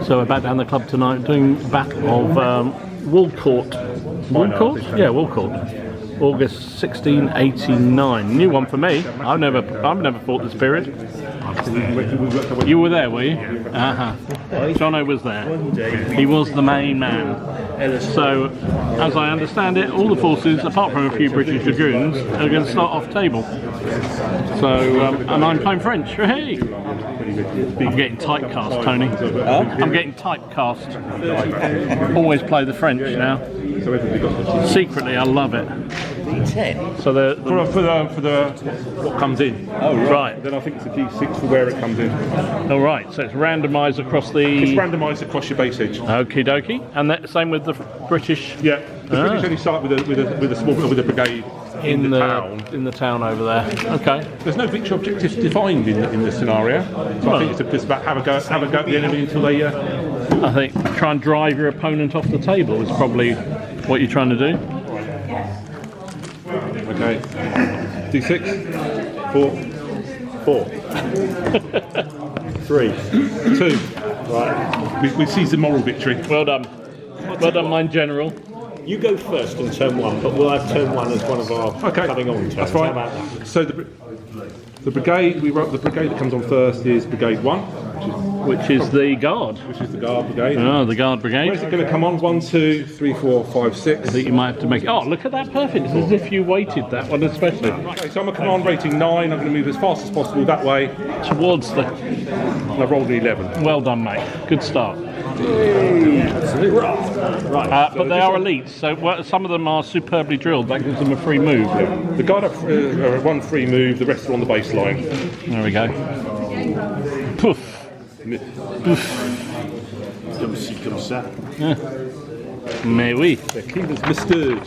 So we're back down the club tonight doing Battle of Walcourt. Walcourt? Yeah, Walcourt. August 1689. New one for me. I've never fought this period. You were there, were you? Jono was there. He was the main man. So, as I understand it, all the forces, apart from a few British dragoons, are going to start off table. So, and I'm playing French. Hey! I'm getting typecast, Tony. I'm getting typecast. Always play the French now. Secretly, I love it. D10. So for the what comes in. Oh right. Then I think it's a D6 for where it comes in. All right. So it's randomised across the. It's randomised across your base edge. Okie dokie. And that same with the British. Yeah. The British only start with a brigade in the town over there. Okay. There's no victory objective defined in the scenario. So I think it's just about have a go at the enemy until they. I think try and drive your opponent off the table is probably what you're trying to do. Okay. D6. 4. 3. 2. Right. We seized the moral victory. Well done. Well done, mine general. You go first on turn 1, but we'll have turn 1 as one of our coming on turns. That's fine. How about that? So the brigade that comes on first is Brigade 1, which is the guard. Which is the guard brigade. Oh, the guard brigade. Where's it going to come on? 1, 2, 3, 4, 5, 6. I think you might have to make it. Oh, look at that! Perfect. It's as if you weighted that one especially. Okay, so I'm a command rating 9. I'm going to move as fast as possible that way. Towards the. And I've rolled an 11. Well done, mate. Good start. Right. But they are elites, so some of them are superbly drilled. That gives them a free move. Yeah. The guard are one free move. The rest are on the baseline. There we go. Poof. Poof. Mais oui. The king is mustard.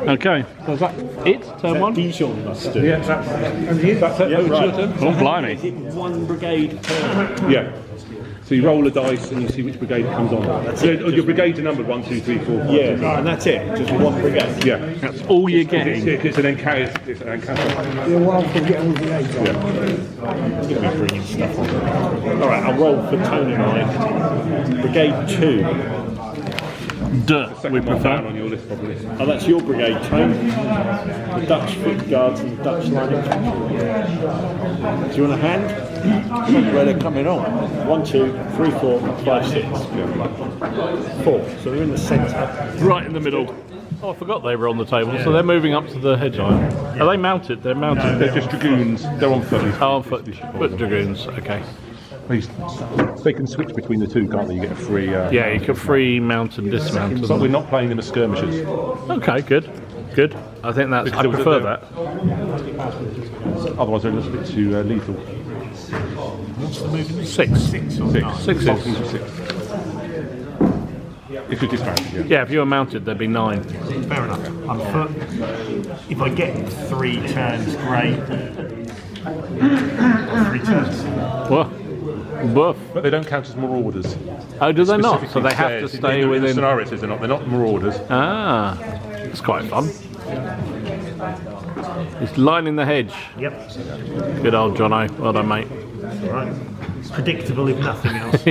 Okay, so is that it? Turn 1? Dijon mustard. Yeah, that's it. Yeah, right. Oh, blimey. Is it one brigade per? Yeah. So you roll a dice and you see which brigade it comes on. Your brigades are numbered 1, 2, 3, 4, 5. Yeah, and that's it. Just one brigade. Yeah. That's all you're getting. It's an encounter. You're welcome to get all the eight on. It's going to be brilliant stuff on there. Alright, I'll roll for Tony and I. Brigade 2. We prefer. On your list, probably. Oh, that's your brigade, Tony. The Dutch foot guards and the Dutch line infantry. Do you want a hand? Where they're coming on. 1, 2, 3, 4, 5, 6. 4. So they're in the centre. Right in the middle. Oh, I forgot they were on the table. So they're moving up to the hedge line. Are they mounted? They're mounted. No, they're just dragoons. They're on foot. Oh, on foot dragoons. Okay. They can switch between the two, can't they? You get a free. Yeah, you can free mount and dismount. But we're not playing them as skirmishers. Okay, good. Good. I think that's. I prefer that. Otherwise, they're a little bit too lethal. What's the movement? 6. 6 or 9? 6 6. is. If you're dismounted, Yeah, if you were mounted, there'd be 9. Fair enough. I'm foot. If I get 3 turns, great. 3 turns. Well, woof. but they don't count as marauders. Oh, do they not? So they have to stay in within. the scenario, it says they're not marauders. Ah, it's quite fun. It's lining the hedge. Yep. Good old Jono. Well done, mate. Alright. Predictable if nothing else.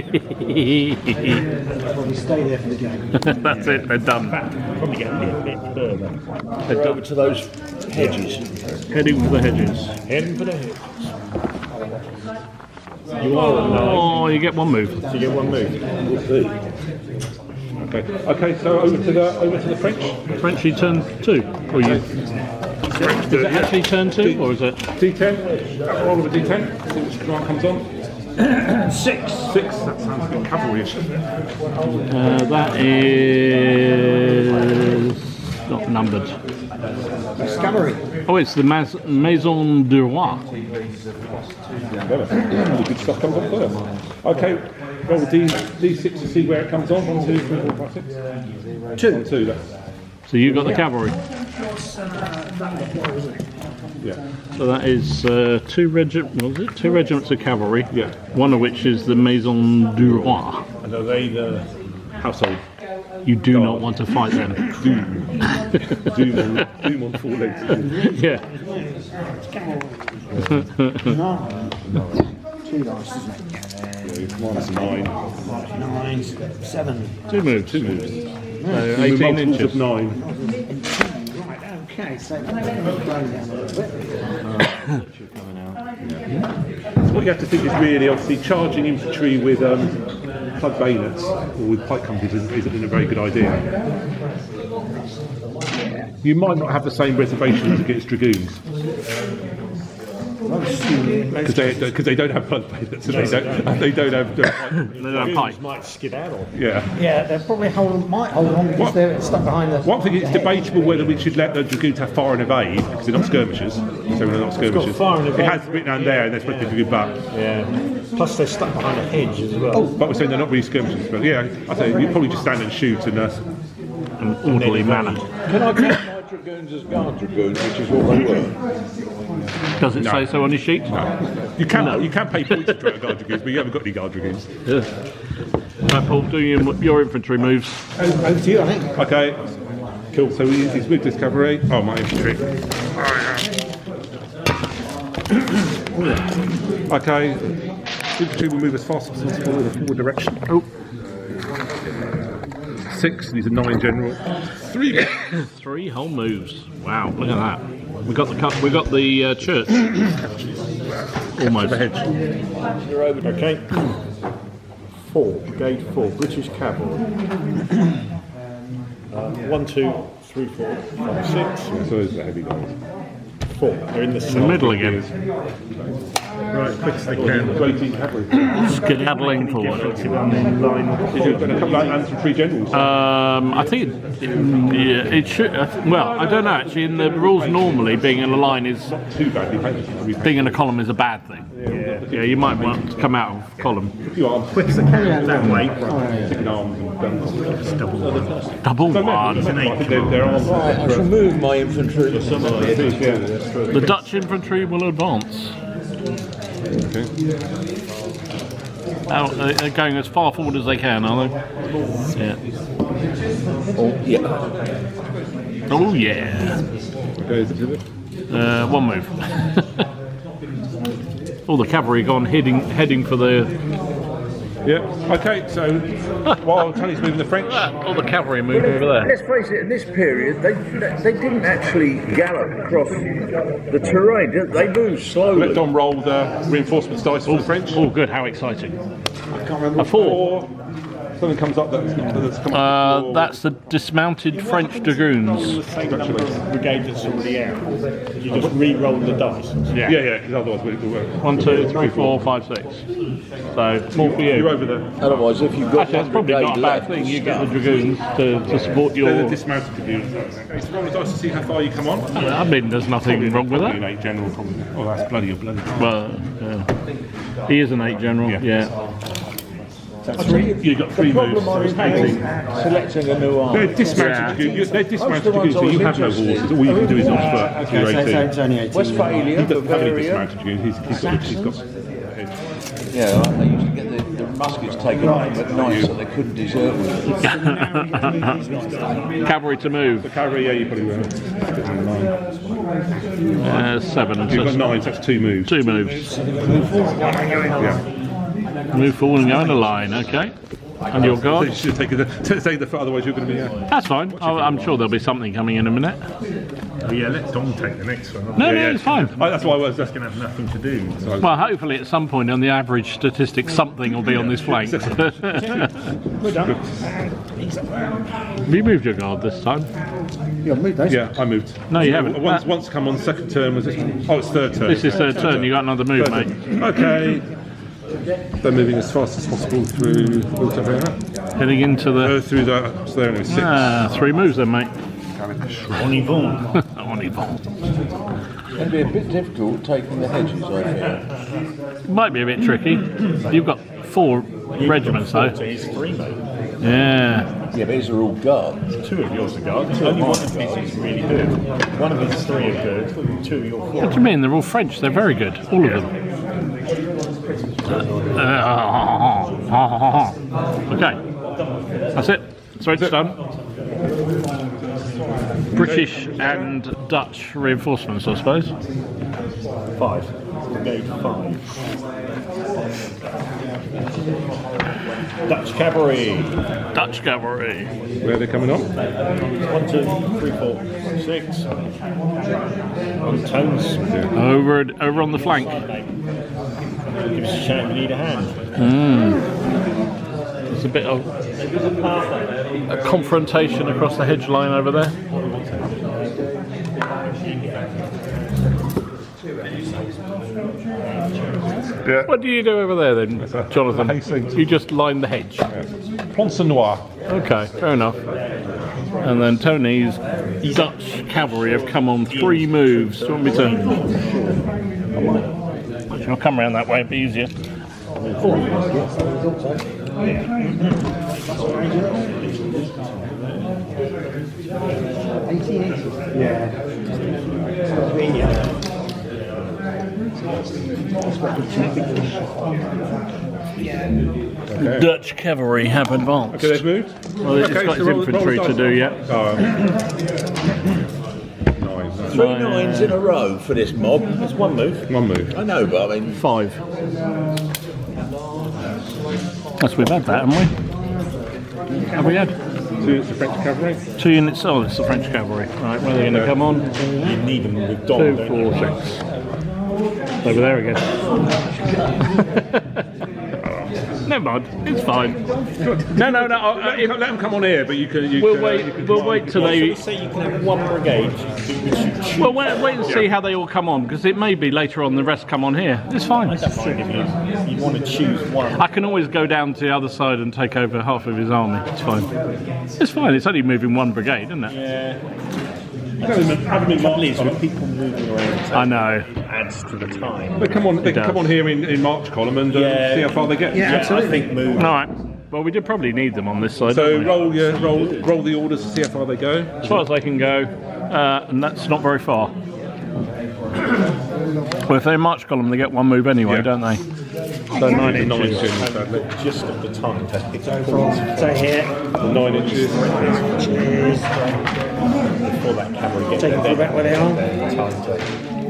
Probably stay there for the game. That's it. They're done. Probably get a bit further. They're Over to those hedges. heading for the hedges. Heading for the hedges. You are on 9. Oh, you get one move. So you get one move. Okay. So over to the French. French, you turn 2. Or you? Is it actually turn 2, or is it? D10. Roll of a D10. See which command comes on. 6. 6. That sounds a bit cavalry-ish. That is not numbered. Cavalry. Oh, it's the Maison du Roi. Really good stuff comes on first. Okay. Roll D6 to see where it comes on. 1, 2, 3, 4, 5, 6. 2. 1, 2. So you got the cavalry. Yeah. So that is 2 regiments of cavalry. Yeah. One of which is the Maison du Roi. And are they the Household. You do not want to fight them. Doom on 4 legs. Yeah. 2 dice, isn't it? Minus 9. 9, 7. Two moves. Two 18 multiples inches. of 9. Right, okay, so going down a little bit. What you have to think is really, obviously, charging infantry with plug bayonets or with pike companies isn't a very good idea. You might not have the same reservations against dragoons. Because they don't have plug bayonets and they don't have Pike. Might skedaddle. yeah. Yeah, they probably might hold on because they're stuck behind the. One thing, it's debatable whether we should let the dragoons have fire and evade because they're not skirmishers. So they're not skirmishers. fire and evade. It has written down there, and they're supposed to be good back. Yeah. Plus they're stuck behind a hedge as well. But we're saying they're not really skirmishers. But yeah, I say you probably just stand and shoot and. An orderly manner. Can I count my dragoons as guard dragoons, which is what they were? Does it say so on your sheet? You can pay points to guard dragoons, but you haven't got any guard dragoons. Yeah. Right, Paul, do your infantry moves. Over to you, I think. Okay, cool. So he's with this cavalry. Oh, my infantry. Okay, infantry will move as fast as possible in the forward direction. Oh. 6, these are 9 general. 3. 3 whole moves. Wow, look at that. We got the church. Almost. Okay. 4, Brigade 4, British Cavalry. 1, 2, 3, 4, 5, 6. So those are the heavy guys. 4. They're in the In the middle again. Right, quick as they can. 18 cavalry. Skedaddling forward. Did you have a couple of infantry generals? I think it should. Well, I don't know actually. In the rules, normally being in a line is Too badly. being in a column is a bad thing. Yeah, you might want to come out of column. You are quick as they can that way. Taking arms and guns. Double one. Their arms. Right, I shall move my infantry. The Dutch infantry will advance. Okay. They're going as far forward as they can, are they? Yeah. Oh, yeah. Oh yeah. Okay, is it pivot? One move. All the cavalry gone heading for the. Yeah. Okay, so while Tony's moving the French. All the cavalry moved over there. Let's face it, in this period, they didn't actually gallop across the terrain. They moved slowly. Let Don roll the reinforcements dice for the French. Oh, good! How exciting! I can't remember. A 4. Or something comes up that's come up. That's the dismounted French dragoons. The same number of brigade that's already out. You just re-roll the dice. Yeah, because otherwise we'll work. 1, 2, 3, 4, 5, 6. So more for you. You're over there. Otherwise, if you've got Actually, that's probably not a bad thing. You get the dragoons to support They're the your. dismounted dragoons. Just roll the dice to see how far you come on. I mean, there's nothing wrong with Probably that. an 8 general, probably. Oh, that's bloody. Well, he is an 8 general. Yeah. You've got 3 moves. So it's 18. selecting a new arm. They're dismounted dragoons. They're dismounted dragoons, so you have no horses. All you can do is on foot. If you're 18. It's only 18. Westphalia, He doesn't have any Bavaria. dismounted dragoons. He's got. Yeah, they used to get the muskets taken off at night so they couldn't desert them. Cavalry to move. The cavalry, yeah, you probably will. 7. You've got So 9, so that's 2 moves. 2 moves. Yeah. Move forward and go in a line. Okay. And your So guard. you should take the foot, otherwise you're going to be. That's fine. I'm sure there'll be something coming in a minute. Yeah, let Don take the next one. No, it's fine. That's why I was. That's going to have nothing to do. So Well, hopefully at some point on the average statistic, something will be on this flank. We're done. Have you moved your guard this time? Yeah, move those. yeah, I moved. No, you haven't. Once come on second turn. Was it? Oh, it's third turn. This is third turn. You got another move, mate. Okay. They're moving as fast as possible through Walcourt. Heading into the. Through the. So they're only 6. 3 moves then, mate. On Yvonne. On Yvonne. It'd be a bit difficult taking the hedges, I think. Might be a bit tricky. You've got 4 regiments though. He's 3, mate. Yeah. Yeah, but these are all guards. 2 of yours are guards. Only one of these is really good. One of his 3 are good. 2 of your 4. What do you mean? They're all French. They're very good. All of them. Okay. That's it. So it's done. British and Dutch reinforcements, I suppose. 5. Brigade 5. Dutch Cavalry. Dutch Cavalry. Where are they coming on? 1, 2, 3, 4, 6. On tones. Over on the flank. Give us a shout if you need a hand. There's a bit of a confrontation across the hedge line over there. Yeah. What do you do over there then, Jonathan? Hastings. You just line the hedge. Ponce Noir. Okay, fair enough. And then Tony's Dutch Cavalry have come on 3 moves. Do you want me to? I'll come around that way, it'd be easier. Dutch Cavalry have advanced. Okay, they've moved. Well, it's got its infantry to do yet. Oh, 3 9s in a row for this mob. That's one move. one move. I know, but I mean, 5. Yes, we've had that, haven't we? Have we had? 2 units of French cavalry. 2 units. Oh, it's the French cavalry. Right, where are they going to come on? You need them with Dom. 2, 4, 6. Over there again. Never mind, it's fine. No. Let them come on here, but you can. We'll wait till they. Say you can have 1 brigade. Well, wait and see how they all come on, because it may be later on the rest come on here. It's fine. That's fine if you want to choose one. I can always go down to the other side and take over half of his army. It's fine. It's fine. It's only moving 1 brigade, isn't it? Yeah. Having a couple is with people moving around. I know. Adds to the time. They come on. They can does. come on here in March column and see how far they get. Yeah, absolutely. I think move. All right. Well, we did probably need them on this side. So don't we? roll the orders to see how far they go. As far as they can go, and that's not very far. Well, if they're in March column, they get 1 move anyway, Yeah. don't they? So 9 inches. Sadly. Just at the time. It's So here, 9 inches. before that cavalry gets take a look back where they are.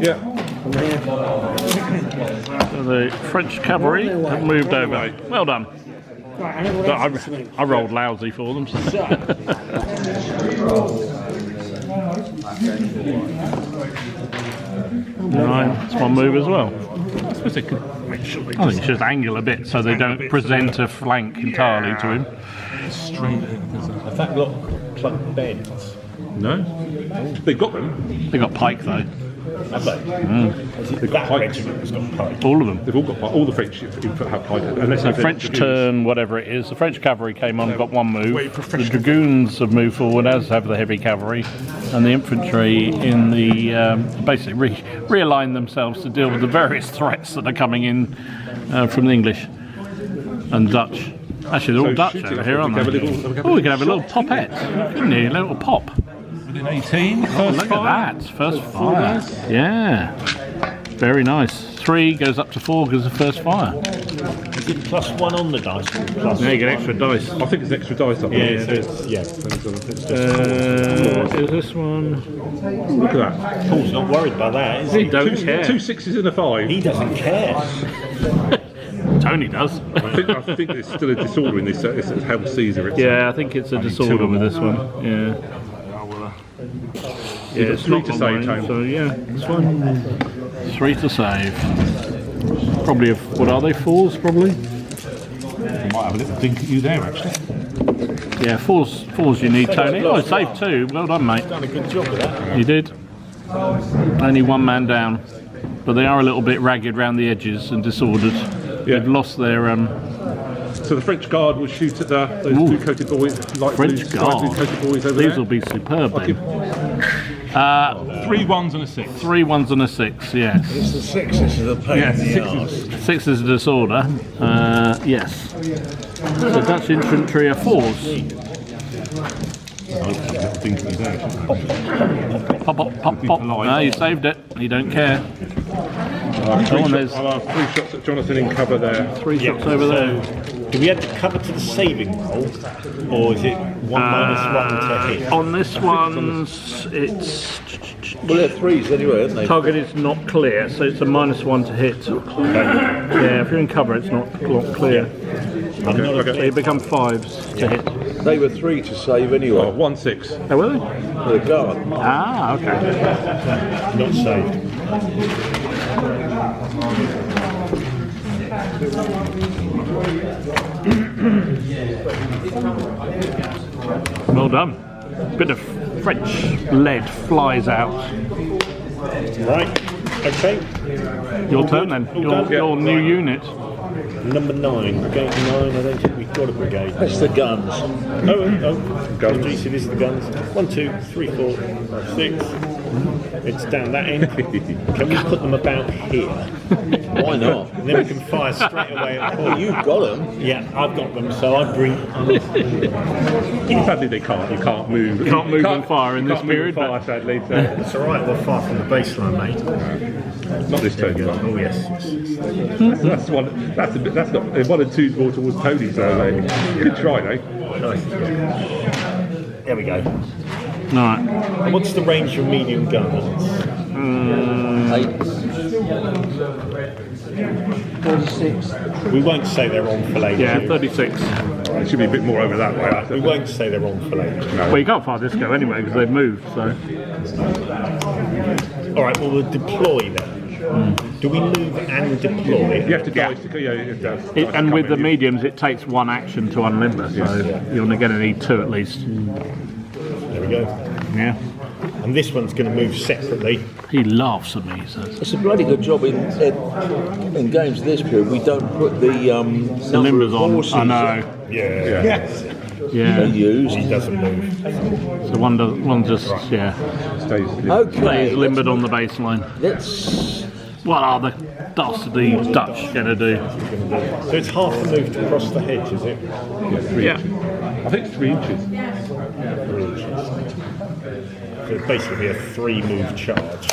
Yeah. From here. So the French cavalry have moved over. Well done. Right, and everyone So else is moving. I rolled lousy for them. So. Right, it's 1 move as well. I suppose they could make sure they I think just angle a bit so they don't present a flank entirely to him. Have that got plug bends? No. They've got them. They got Pike though. Have they? They've got That Pike. regiment has got Pike. All of them. They've all got Pike. All the French have Pike. Unless The they're French dragoons. turn, whatever it is, the French cavalry came on, got 1 move. The dragoons have moved forward, as have the heavy cavalry, and the infantry in the basically realign themselves to deal with the various threats that are coming in from the English and Dutch. Actually, they're all So Dutch shooting, over here, aren't we could they? have a little- Oh, we could have a little popette, couldn't you? A little pop. Within 18. Oh, look at that, first fire. Yeah, very nice. 3 goes up to 4 because of first fire. Is it +1 on the dice? Plus Now you get extra dice. I think it's extra dice up Yeah, there. so it's, yeah. Is this one? Look at that. Paul's not worried about that, is He he? don't care. 2 6s and a 5. He doesn't care. Tony does. I think there's still a disorder in this. It's Hail Caesar. It's Yeah, I think it's a disorder with this one. Yeah. Yeah, got it's 3 not to on save, mine, Tony. so yeah, it's fine. 3 to save. Probably, what are they, 4s probably? might have a little dink at you there, actually. Yeah, 4s you need, Tony. Oh, saved 2. Well done, mate. Done a good job with that. You did. Only 1 man down. But they are a little bit ragged round the edges and disordered. Yeah. They've lost their So the French Guard will shoot at those Ooh. 2 coated boys, light French blue, sky Guard. blue coated boys over These there. will be superb then. 3 1s and a 6. 3 1s and a 6, yes. it's the 6. This is a pain in the arse. 6 is a disorder, yes. So Dutch infantry are 4s. Dink at you there. Pop, pop, pop, pop. No, you saved it. You don't care. Three on, there's- shots, 3 shots at Jonathan in cover there. 3 shots over there. Do we add the cover to the saving roll, or is it 1 minus 1 to hit? On this one, it's Well, they're threes anyway, aren't they? target is not clear, so it's a -1 to hit. Yeah, if you're in cover, it's not clear. I'm not a So you become 5s to hit. They were 3 to save anyway. Oh, 1-6. Oh, will they? For the guard. Ah, okay. not saved. Well done. Bit of French lead flies out. Right. Okay. Your turn then. Your new unit. Number 9. Brigade 9. I don't think we've got a brigade. That's the guns. Oh. Guns. Decisive is the guns. 1, 2, 3, 4, 5, 6. It's down that end. Can we put them about here? Why not? And then we can fire straight away at the Well, you've got them. Yeah, I've got them, so I bring. Sadly, they can't. You can't move. Can't move and fire in you this can't move period, and fire, sadly. So. It's all right. We're far from the baseline, mate. Not this turn. Oh yes. That's one. That's a bit. That's got 1 and 2's more towards Tony. So good try, though. Nice. There we go. Alright. And what's the range of medium guns? 36. We won't say they're on for later. Yeah, 36. It should be a bit more over that way. We won't say they're on for later. Well, you can't fire this go anyway because they've moved, so. All right. Well, we'll deploy them. Do we move and deploy? You have to dice to. Yeah, you have to dice to And come with in. the mediums, it takes 1 action to unlimber, so you're going to need 2 at least. There we go. Yeah. And this one's going to move separately. He laughs at me, he says. It's a bloody good job in games of this period. We don't put the The number limbers of on. horses I know. Yeah. they Yeah. use. He doesn't move. So one just, yeah. Stays. Okay. He's limbered on the baseline. Let's. What are the dastardly Dutch going to do? So it's half the move to cross the hedge, is it? Yeah. I think it's 3 inches. 3 inches. So it's basically a 3-move charge.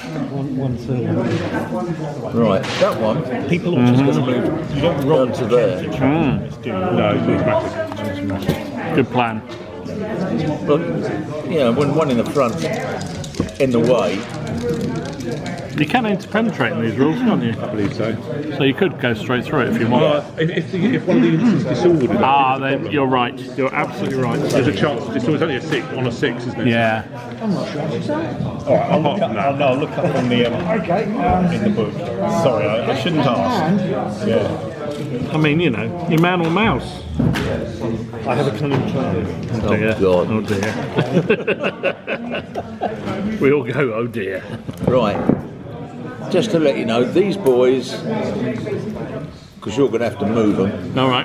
Right, that one. People are just going to move. You don't roll to there. do you? No, it's massive. Good plan. But yeah, when one in the front, in the way. You can interpenetrate in these rules, can't you? I believe so. So you could go straight through it if you want. If one of the units is disordered, Ah, then you're right. You're absolutely right. there's a chance to disorder. It's only a 6 on a 6, isn't it? Yeah. I'll look up, I'll look up on the in the book. Sorry, I shouldn't ask. Yeah. I mean, you know, your man or mouse. I have a cunning plan. Oh dear. God. Oh dear. We all go, oh dear. Right. Just to let you know, these boys, because you're going to have to move them, All right.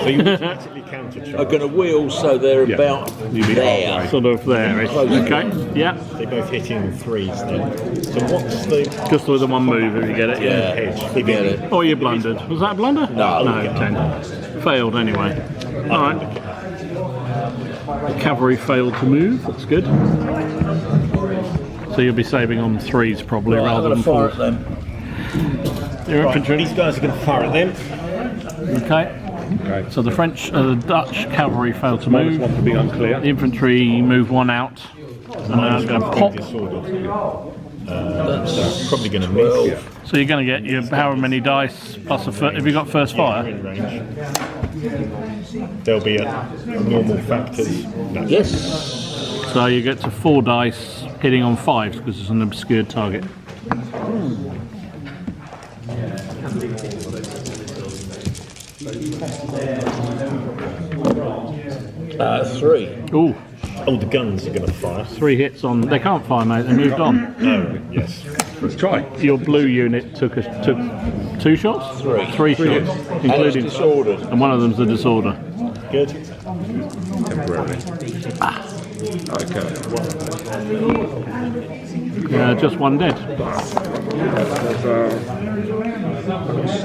So you automatically counter-charge. are going to wheel so they're about You'll be there. halfway. Sort of there. Okay. Yeah. They both hit in 3s then. So what's the Just with the one move if you get it. Yeah. hedge? You get it. Or you blundered. Was that a blunder? No. No, 10. Failed anyway. All right. The cavalry failed to move. That's good. So you'll be saving on 3s probably Right, I'm rather going than to fire 4s. at them. Your Right, infantry. these guys are going to fire at them. Okay. Okay. So the the Dutch cavalry failed to Minus move. 1 for being unclear. The infantry move 1 out. And now it's going to pop. Disordered. Probably going to miss. So you're going to get your however many dice plus a have you got first fire? In range. There'll be a normal factors. No. Yes. So you get to 4 dice hitting on 5s because it's an obscured target. 3. Ooh, Oh, the guns are going to fire. 3 hits on. They can't fire, mate. They moved on. Oh, yes. Let's try. Your blue unit took 2 shots. 3. 3 shots, And it's including, disordered. and one of them's a disorder. Good. Temporarily. Okay. Just 1 dead.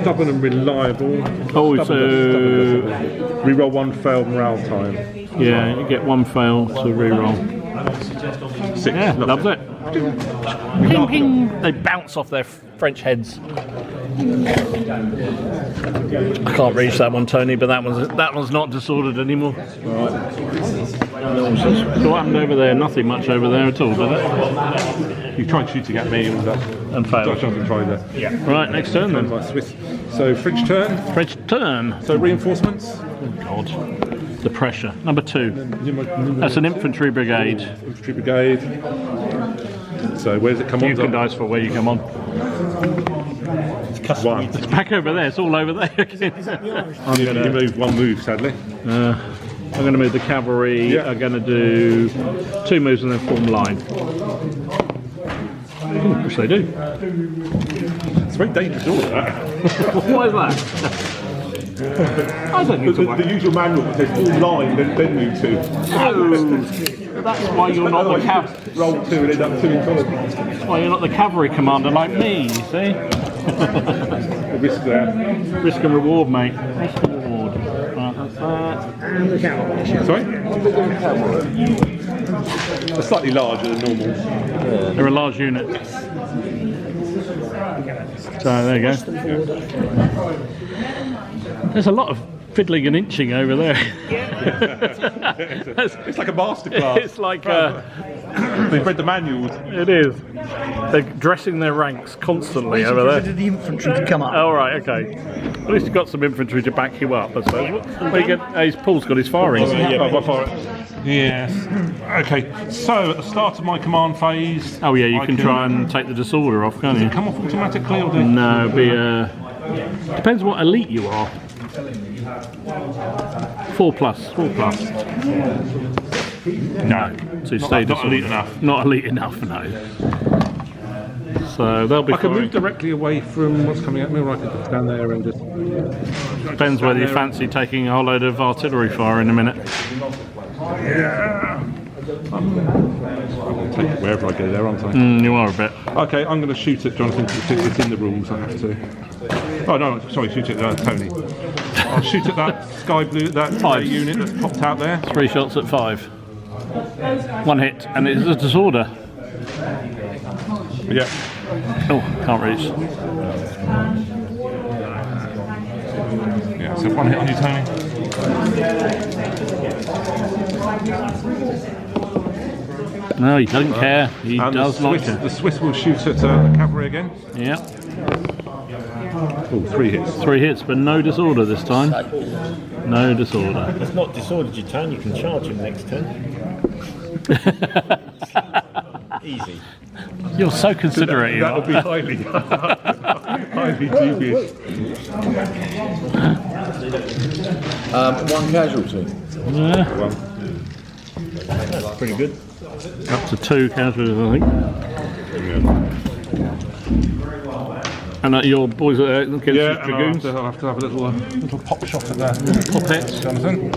Stubborn and reliable. Oh, so Reroll 1 failed morale time. yeah, you get 1 fail to reroll. 6. Yeah, loves it. Ping, ping. They bounce off their French heads. I can't reach that one, Tony, but that one's not disordered anymore. So what happened over there? Nothing much over there at all, did it? You tried shooting at me And failed. I tried that. Yeah. Right, next turn then. My Swiss. So French turn. French turn. So reinforcements. Oh God. The pressure. Number 2. That's an infantry brigade. Infantry brigade. So where does it come on? You can dice for where you come on. One. It's back over there. It's all over there again. You move one move, sadly. I'm going to move the cavalry. Yeah. I'm going to do 2 moves and then form line. Which they do. It's very dangerous order, that. Why is that? I don't need to The usual manual that says full line, then move 2. No, that's why you're not the Roll 2 and end up 2 in solid. That's why you're not the cavalry commander like me. You see? The risk there. Risk and reward, mate. Risk and reward. Right, that's that. And the cavalry. Sorry? They're slightly larger than normal. They're a large unit. So there you go. There's a lot of fiddling and inching over there. It's like a masterclass. It's like They've read the manuals. it is. They're dressing their ranks constantly over there. The infantry to come up. Oh right, okay. At least you've got some infantry to back you up, I suppose. Paul's got his firing. Yes. Okay. So at the start of my command phase. Oh yeah, you can try and take the disorder off, can't you? Come off automatically or do No, depends what elite you are. 4+. 4+. No. So you stay not elite enough. Not elite enough, no. So they'll be I can fine. move directly away from what's coming at me, or I can stand there and just. Depends whether you fancy taking a whole load of artillery fire in a minute. Yeah. I'll take it wherever I go there, aren't I? You are a bit. Okay, I'm going to shoot at Jonathan because it's in the rules. I have to. Oh no, sorry, shoot at Tony. I'll shoot at that sky blue, that 5 unit that's popped out there. 3 shots at 5. 1 hit, and it's a disorder. Yeah. Oh, can't reach. Yeah. So 1 hit on you, Tony. No, he doesn't care. He And does like it. the Swiss will shoot at cavalry again. Yeah. Oh, 3 hits. 3 hits, but no disorder this time. No disorder. It's not disordered your turn, you can charge him next turn. Easy. You're so considerate. You That would be are. highly dubious. 1 casualty. Yeah. That's pretty good. Up to 2 casualties, I think. And your boys are against the Yeah, and dragoons. I'll have to have a little pop shot at that. Pop hits, Jonathan.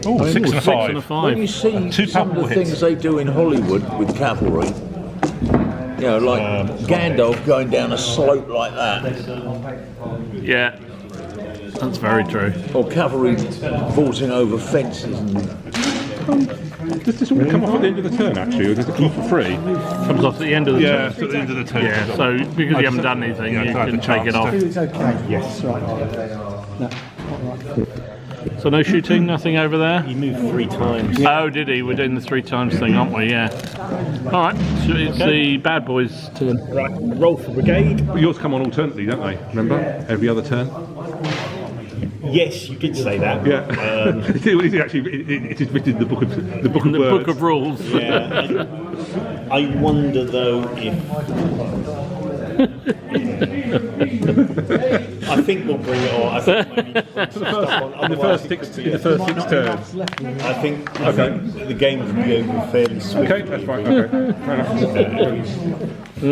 Oh, 6 and a 6 5. and a 5. When you see Two some of the powerful hits. things they do in Hollywood with cavalry, you know, like Gandalf going down a slope like that, Yeah. That's very true. or cavalry vaulting over fences. Does this all come off at the end of the turn, actually, or does it come off for free? Comes off at the end of the Yeah, turn. it's at the end of the turn. Yeah, so because you haven't done anything, Yeah, you I had can the take it chance off. It's okay. Yes. Right. No. So no shooting, nothing over there? You move 3 times. Oh, did he? We're doing the 3 times thing, aren't we? Yeah. All right, so it's the bad boys' turn. Right, roll for brigade. But yours come on alternately, don't they? Remember? Every other turn? Yes, you did say that. Yeah. It is actually, it is written in the book of The words. book of rules. Yeah, I wonder though if I think we'll bring it on. I think maybe In the first 6 turns. I think the game can be over fairly swiftly. Okay, that's fine. Okay, fair enough. I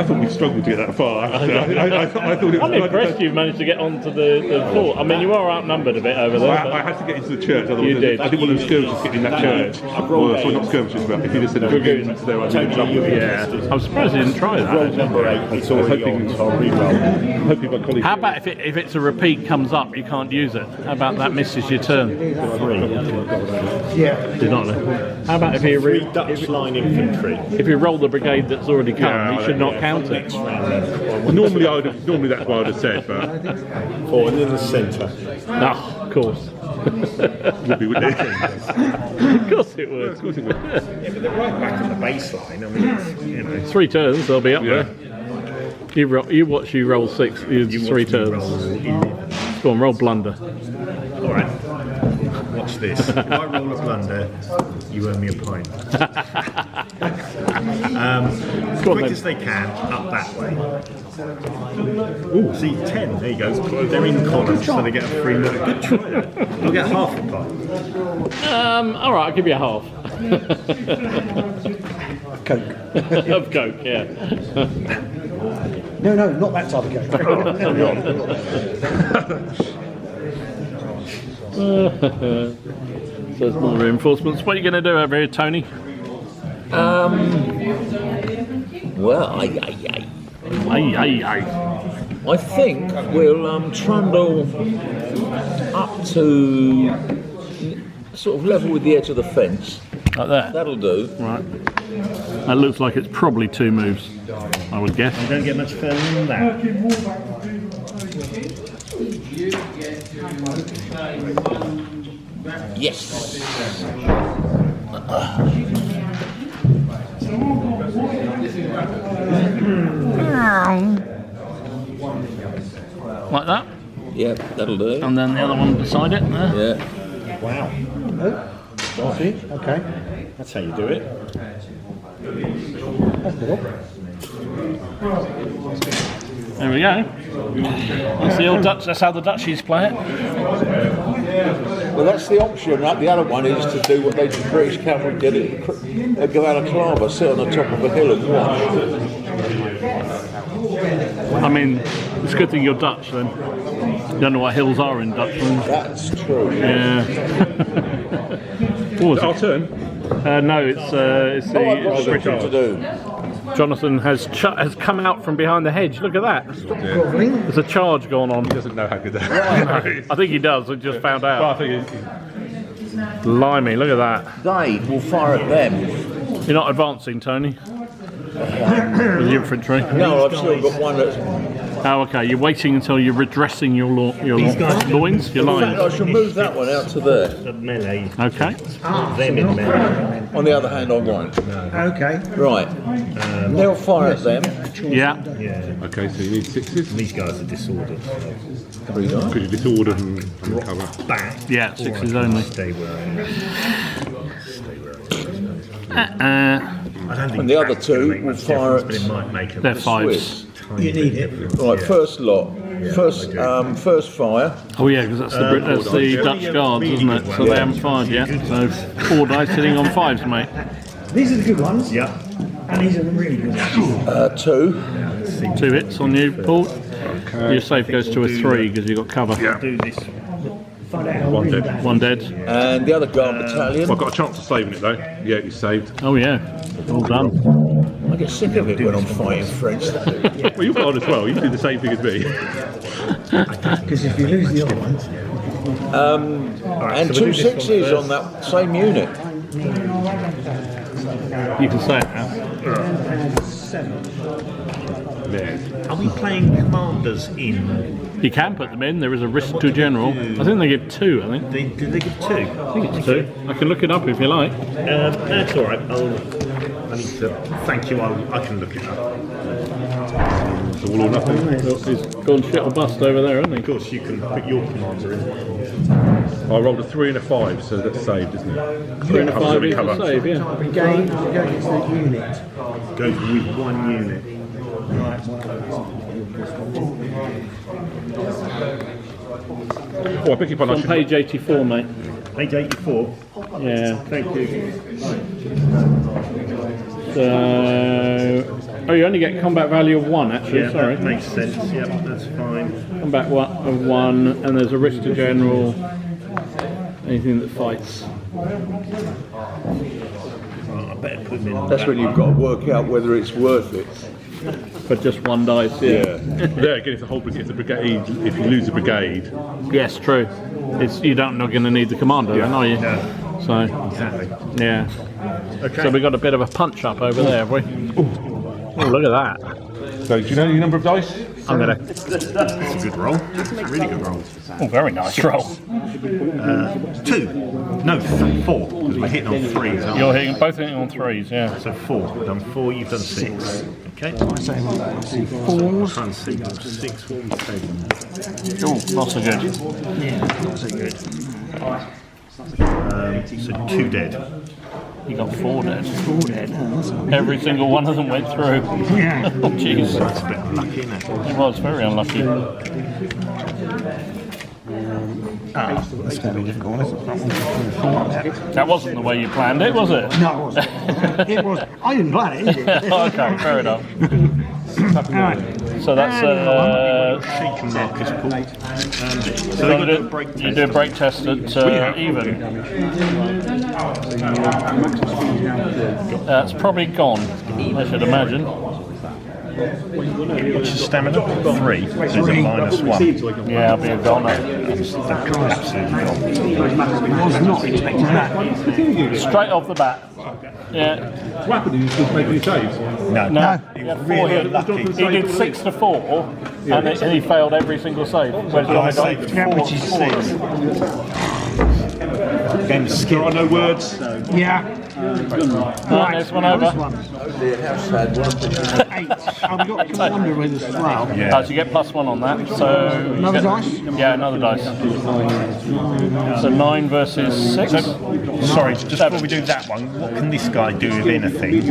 thought we struggled to get that far. I thought it was. I'm impressed you've managed to get onto the fort. I mean, you are outnumbered a bit over there. I had to get into the church. Otherwise You did. I didn't want them skirmishes getting in that church. Well, sorry, not skirmishes, but if you just said dragoons there, I'd be in trouble. Yeah, I'm surprised you didn't try Roll that. number 8, it's already on, so I'll re-roll. Hopefully my colleagues. How about if it's a repeat comes up, you can't use it? How about that misses your turn? Yeah. Did not know. How about if you Three Dutch line infantry. if you roll the brigade that's already come, Yeah, you should not count it. Next round then. Normally that's what I would have said, but Four, and in the centre. Oh, of course. would be, wouldn't it? Of course it would. Of course it would. Yeah, but they're right back in the baseline. I mean, it's, you know. 3 turns, they'll be up Yeah. there. You watch you roll 6, you You 3 watch me turns. roll 11. Go on, roll blunder. All right. Watch this. If I roll a blunder, you owe me a pint. As Go on, quick then. as they can, up that way. Ooh, see, 10. There you go. They're in columns, so they get a free look. Good try. I'll get half a pint. All right, I'll give you a half. Coke. Of Coke, yeah. No, not that type of Coke. So there's more reinforcements. What are you going to do over here, Tony? Well, I think we'll trundle up to sort of level with the edge of the fence. Like that. That'll do. Right. That looks like it's probably 2 moves, I would guess. You don't get much further than that. Yes. Like that. Yep, that'll do. And then the other one beside it there. Yeah. Wow. I see. Okay. That's how you do it. That's good. There we go. That's the old Dutch. That's how the Dutchies play it. Well, that's the option. The other one is to do what the British cavalry did at Cavalry, sit on the top of a hill and watch. I mean, it's a good thing you're Dutch then. You don't know what hills are in Dutchland. That's true. Yeah. What was Our it? turn. No, it's Oh, I've got the something to do. Jonathan has come out from behind the hedge. Look at that. There's a charge going on. He doesn't know how good that is. I think he does. I just found Well, I out. think Blimey, look at that. They will fire at them. You're not advancing, Tony, with the infantry. No, I've still got one that's. Oh, okay. You're waiting until you're redressing your loins, your In fact, I lines. shall move that one out to there. The melee. Okay. Them in melee. On the other hand, I won't. Okay. Right. They'll fire at them. Yeah. Yeah. okay, so you need 6s These guys are disordered. Very nice. because you're disordered and cover. Back. Yeah, 6s only. Stay where I am. I don't think And the other that's gonna two make will much fire difference, but it might make a They're 5s. Swiss. tiny You need bit it. difference. Right, Yeah. first lot. First fire. Oh yeah, because that's the Dutch guards, isn't it? So they haven't fired yet. So 4 dice sitting on 5s, mate. These are the good ones. Yeah. And these are the really good ones. 2. 2 hits on you, Paul. Your save goes to a 3 because you got cover. Yeah. Do this. Find out how One really dead. bad. 1 dead. And the other guard battalion. I've got a chance of saving it though. Yeah, you saved. Oh yeah, all done. I get sick of it when I'm fighting French. Well, you've got on as well. You do the same thing as me. Because if you lose the other ones, And so 2 we'll do this one 6s first. on that same unit. You can say it now. Yeah. Are we playing commanders in? You can put them in. There is a risk to general. I think they give 2. I think. Do they give 2? I think it's 2. I can look it up if you like. That's all right. I need to. Thank you. I can look it up. So all or nothing. He's gone shit or bust over there, hasn't he? Of course, you can put your commander in. I rolled a 3 and a 5, so that's saved, isn't it? 3 and a 5 is Cover. a save, yeah. brigade, you go against the unit. Goes with 1 unit. Oh, I beg your pardon. On page 84, mate. Page 84. Yeah. Thank you. So. Oh, you only get combat value of 1, actually. Yeah, Sorry. that makes sense. Yep, that's fine. Combat of 1, and there's a risk to general. Anything that fights. Right, I better put them in. That's when you've got to work out whether it's worth it. For just one dice, Yeah. There again, if the brigade, if you lose a brigade, Yes, true. You're not going to need the commander then, are you? No. So, exactly. yeah. Okay. So we got a bit of a punch up over there, have we? Oh, look at that. So do you know your number of dice? I'm going to... That's a good roll. Really good roll. Oh, very nice roll. 2. No, 4. Because we're hitting on 3s, aren't You're hitting, both hitting on 3s, yeah. we? So 4. We've done 4, you've done 6. Okay. So, Fours. Try and see. 6, what we take. Oh, not so good. yeah, not so good. So 2 dead. You got 4 dead. 4 dead. Oh, that's not Every single one of them went through. Yeah. Oh, jeez. That's a bit unlucky, isn't it? It was very unlucky. That's going to be difficult, isn't it? That wasn't the way you planned it, was it? No, it wasn't. It was. I didn't plan it, did it? Okay, fair enough. Alright. So that's Shaken Marcus Pool. so you do a break test at even. It's probably gone, I should imagine. What's your stamina? 3. So it's a -1. Yeah, I'll be a goner. Absolutely gone. I was not expecting that. Straight off the bat. Yeah. What happened? Did you just make any saves? No. No. He He was had 4 really hits. unlucky. He did 6 to 4, and he failed every single save. Whereas I I got saved 4 which to is 6. Game There skill. are no words. Yeah. Right, next one over. This one. 8. Oh, we got commander with us as well. Yeah. So you get +1 on that. So you Another get- dice? Yeah, another dice. So 9 versus 6. Sorry, just before we do that one, what can this guy do with anything?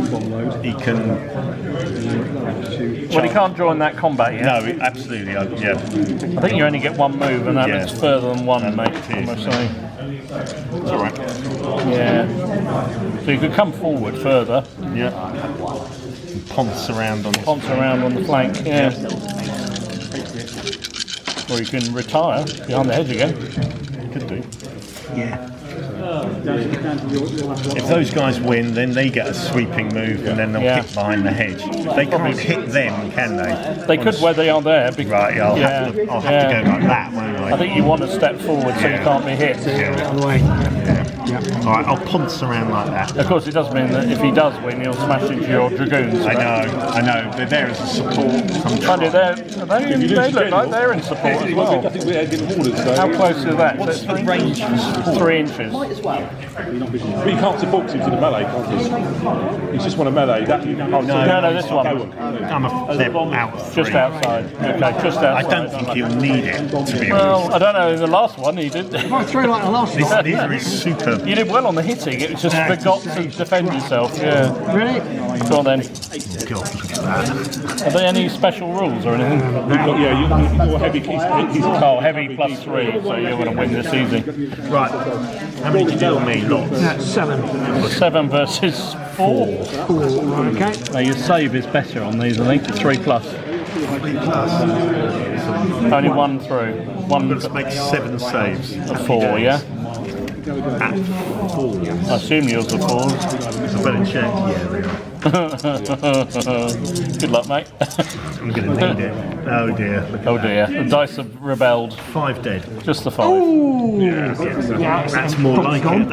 He can. Well, he can't join that combat yet. No, absolutely. Yeah. I think you only get 1 move, and that Yeah. looks further than 1, mate. it is. I must say. It's all right. Yeah. So you could come forward further, Yeah. Ponce around on. ponce around on the flank. Yeah. Or you can retire behind the hedge again. Could do. Yeah. If those guys win, then they get a sweeping move, and then they'll Yeah. hit behind the hedge. They can't hit them, can they? They could where they are there. Right. I'll have to go like that, won't I? I think you want to step forward so you can't be hit. Yeah. Out of the way. All right. I'll ponce around like that. Of course, it does mean that if he does win, he'll smash into your dragoons. I know. They're there as a support. Funny, they look like they're in support as I well. think we're giving orders. So. How close is that? What's the range for support? 3 inches. But you can't support because he's in a melee, can't you? He's just won a melee. That, Oh No, this one. They're out of 3. Just outside. Okay, just I outside. don't think he'll need it, to be honest. Well, I don't know. In the last one, he did. If I throw like the last one. These are super. You did well on the hitting. It just forgot to defend yourself. Yeah. Really? Go on then. God, look at that. Are there any special rules or anything? yeah, you're heavy. He's Oh, heavy +3, so you're going to win this easy. Right. How many did you do on me? Lots. That's 7. 7 versus 4. 4. Okay. Now your save is better on these, I think. 3+. 3 plus. Only 1 through. 1 Let's make 7 saves. to 4, yeah? At 4. I assume yours are 4s. I better check. Yeah, they are. Good luck, mate. I'm going to need it. Oh dear. Look Oh at dear, the dice have rebelled. 5 dead. Just the 5. That's more like it.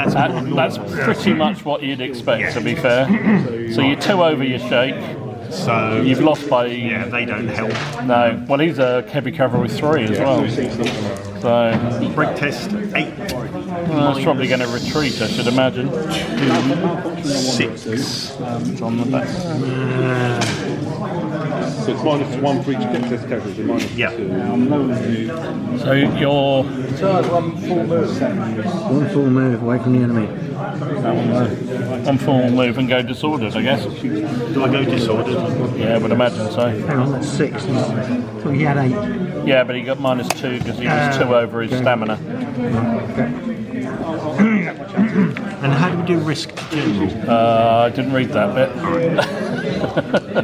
That's pretty much what you'd expect, to be fair. So you're 2 over your shake. So You've lost by... yeah, they don't help. No. Well, he's a heavy cavalry 3 as well. So Break test 8, well, it's probably going to retreat, I should imagine. 6. It's on the back. So it's -1 for each test character. So Yeah. -2. So you're... One full move away from the enemy. on full move and go disordered, I guess. Do I go disordered? Yeah, I would imagine so. Hang on, that's 6. So he had 8. Yeah, but he got -2 because he was 2 over his stamina. And how do we do risk to general? I didn't read that bit.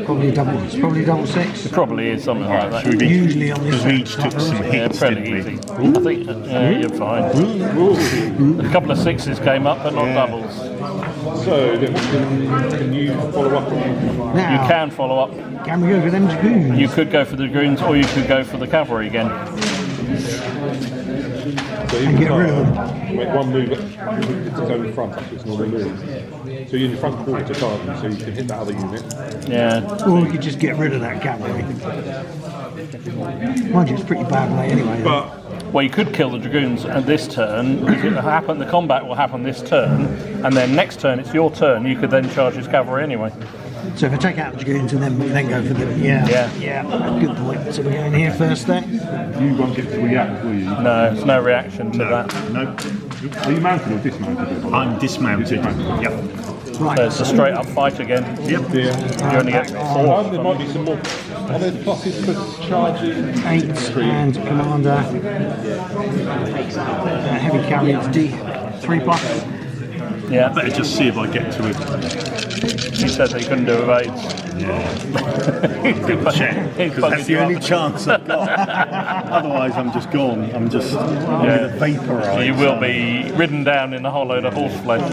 Probably double. It's probably double six. It probably is something like that. Usually on this Because we set, each took some Yeah, hits, fairly didn't we? easy. I think you're fine. A couple of sixes came up, but not doubles. So, then can you follow up on Now, You can follow up. can we go for them dragoons? You could go for the dragoons, or you could go for the cavalry again. So you And get rid of them. make one move to go in front, actually, it's normal move. So you're in the front quarter card, so you can hit that other unit. Yeah. Or we could just get rid of that cavalry. Mind you, it's pretty bad lay anyway. But Well, you could kill the dragoons at this turn. The combat will happen this turn, and then next turn it's your turn. You could then charge his cavalry anyway. So if I take out the dragoons and then go for them, yeah, good point. So we're going here first then. you won't get to react, will you? No, there's no reaction to that. No. Are you mounted or dismounted? I'm dismounted. Yep. Right. So it's a straight up fight again. Yep. You only get four. There might be some more. Are there pluses for charging? 8 and commander. Heavy cavalry is D. 3+. Yeah. Better just see if I get to it. He said that he couldn't do evades. Good check. He's Because that's bugging the you only up. chance I've got. Otherwise, I'm just gone. I'm just vaporised. You will be ridden down in a whole load of horse flesh.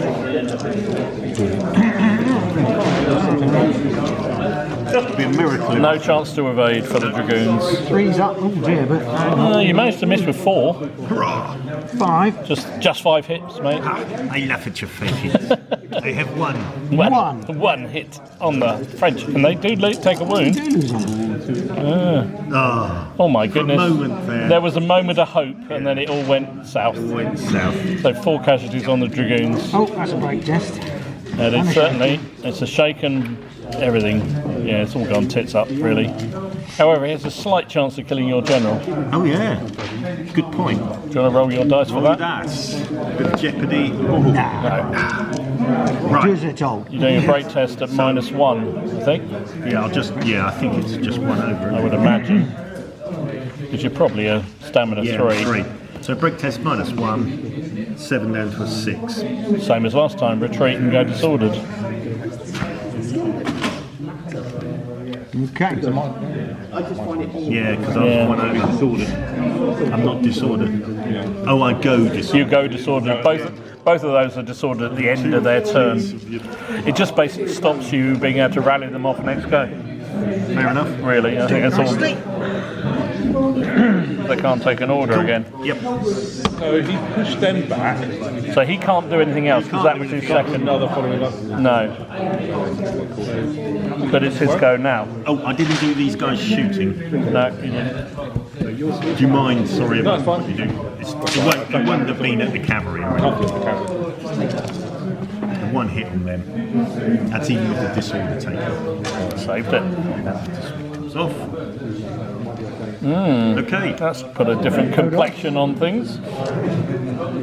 That would be a miracle. No chance to evade for the dragoons. 3's up. Oh dear, but You managed to miss with 4. Hurrah! 5. Just 5 hits, mate. I laugh at your faces. I have one. One hit on the French, and they do take a wound. Oh my goodness! moment there. There was a moment of hope, and then it all went south. Went south. So 4 casualties on the dragoons, Oh, that's a break test. and it's a shaken everything. Yeah, it's all gone tits up, really. However, he has a slight chance of killing your general. Do Oh yeah. Good point. you want to roll your dice for Oh, that? that's a bit of jeopardy. Do as they're told. You're doing a break test at -1, I think. Yeah, I think it's just one over. I would imagine, because you're probably a stamina 3. So break test -1, 7 down to a 6. Same as last time. Retreat and go disordered. Okay. Yeah, because I was one over disordered. I'm not disordered. Oh, I go disordered. You go disordered. Both of those are disordered at the end of their turn. It just basically stops you being able to rally them off next go. Fair enough. Really, I think that's all. They can't take an order again. Yep. So if you push them back, So he can't do anything else because that was his second. another following up. No. But it's his go now. Oh, I didn't do these guys shooting. No, he didn't. Do you mind? Sorry about what you do. It wouldn't have been at the cavalry or anything. One hit on them. That's even with the disorder taken. Saved it. It's off. Okay. That's put a different complexion on things.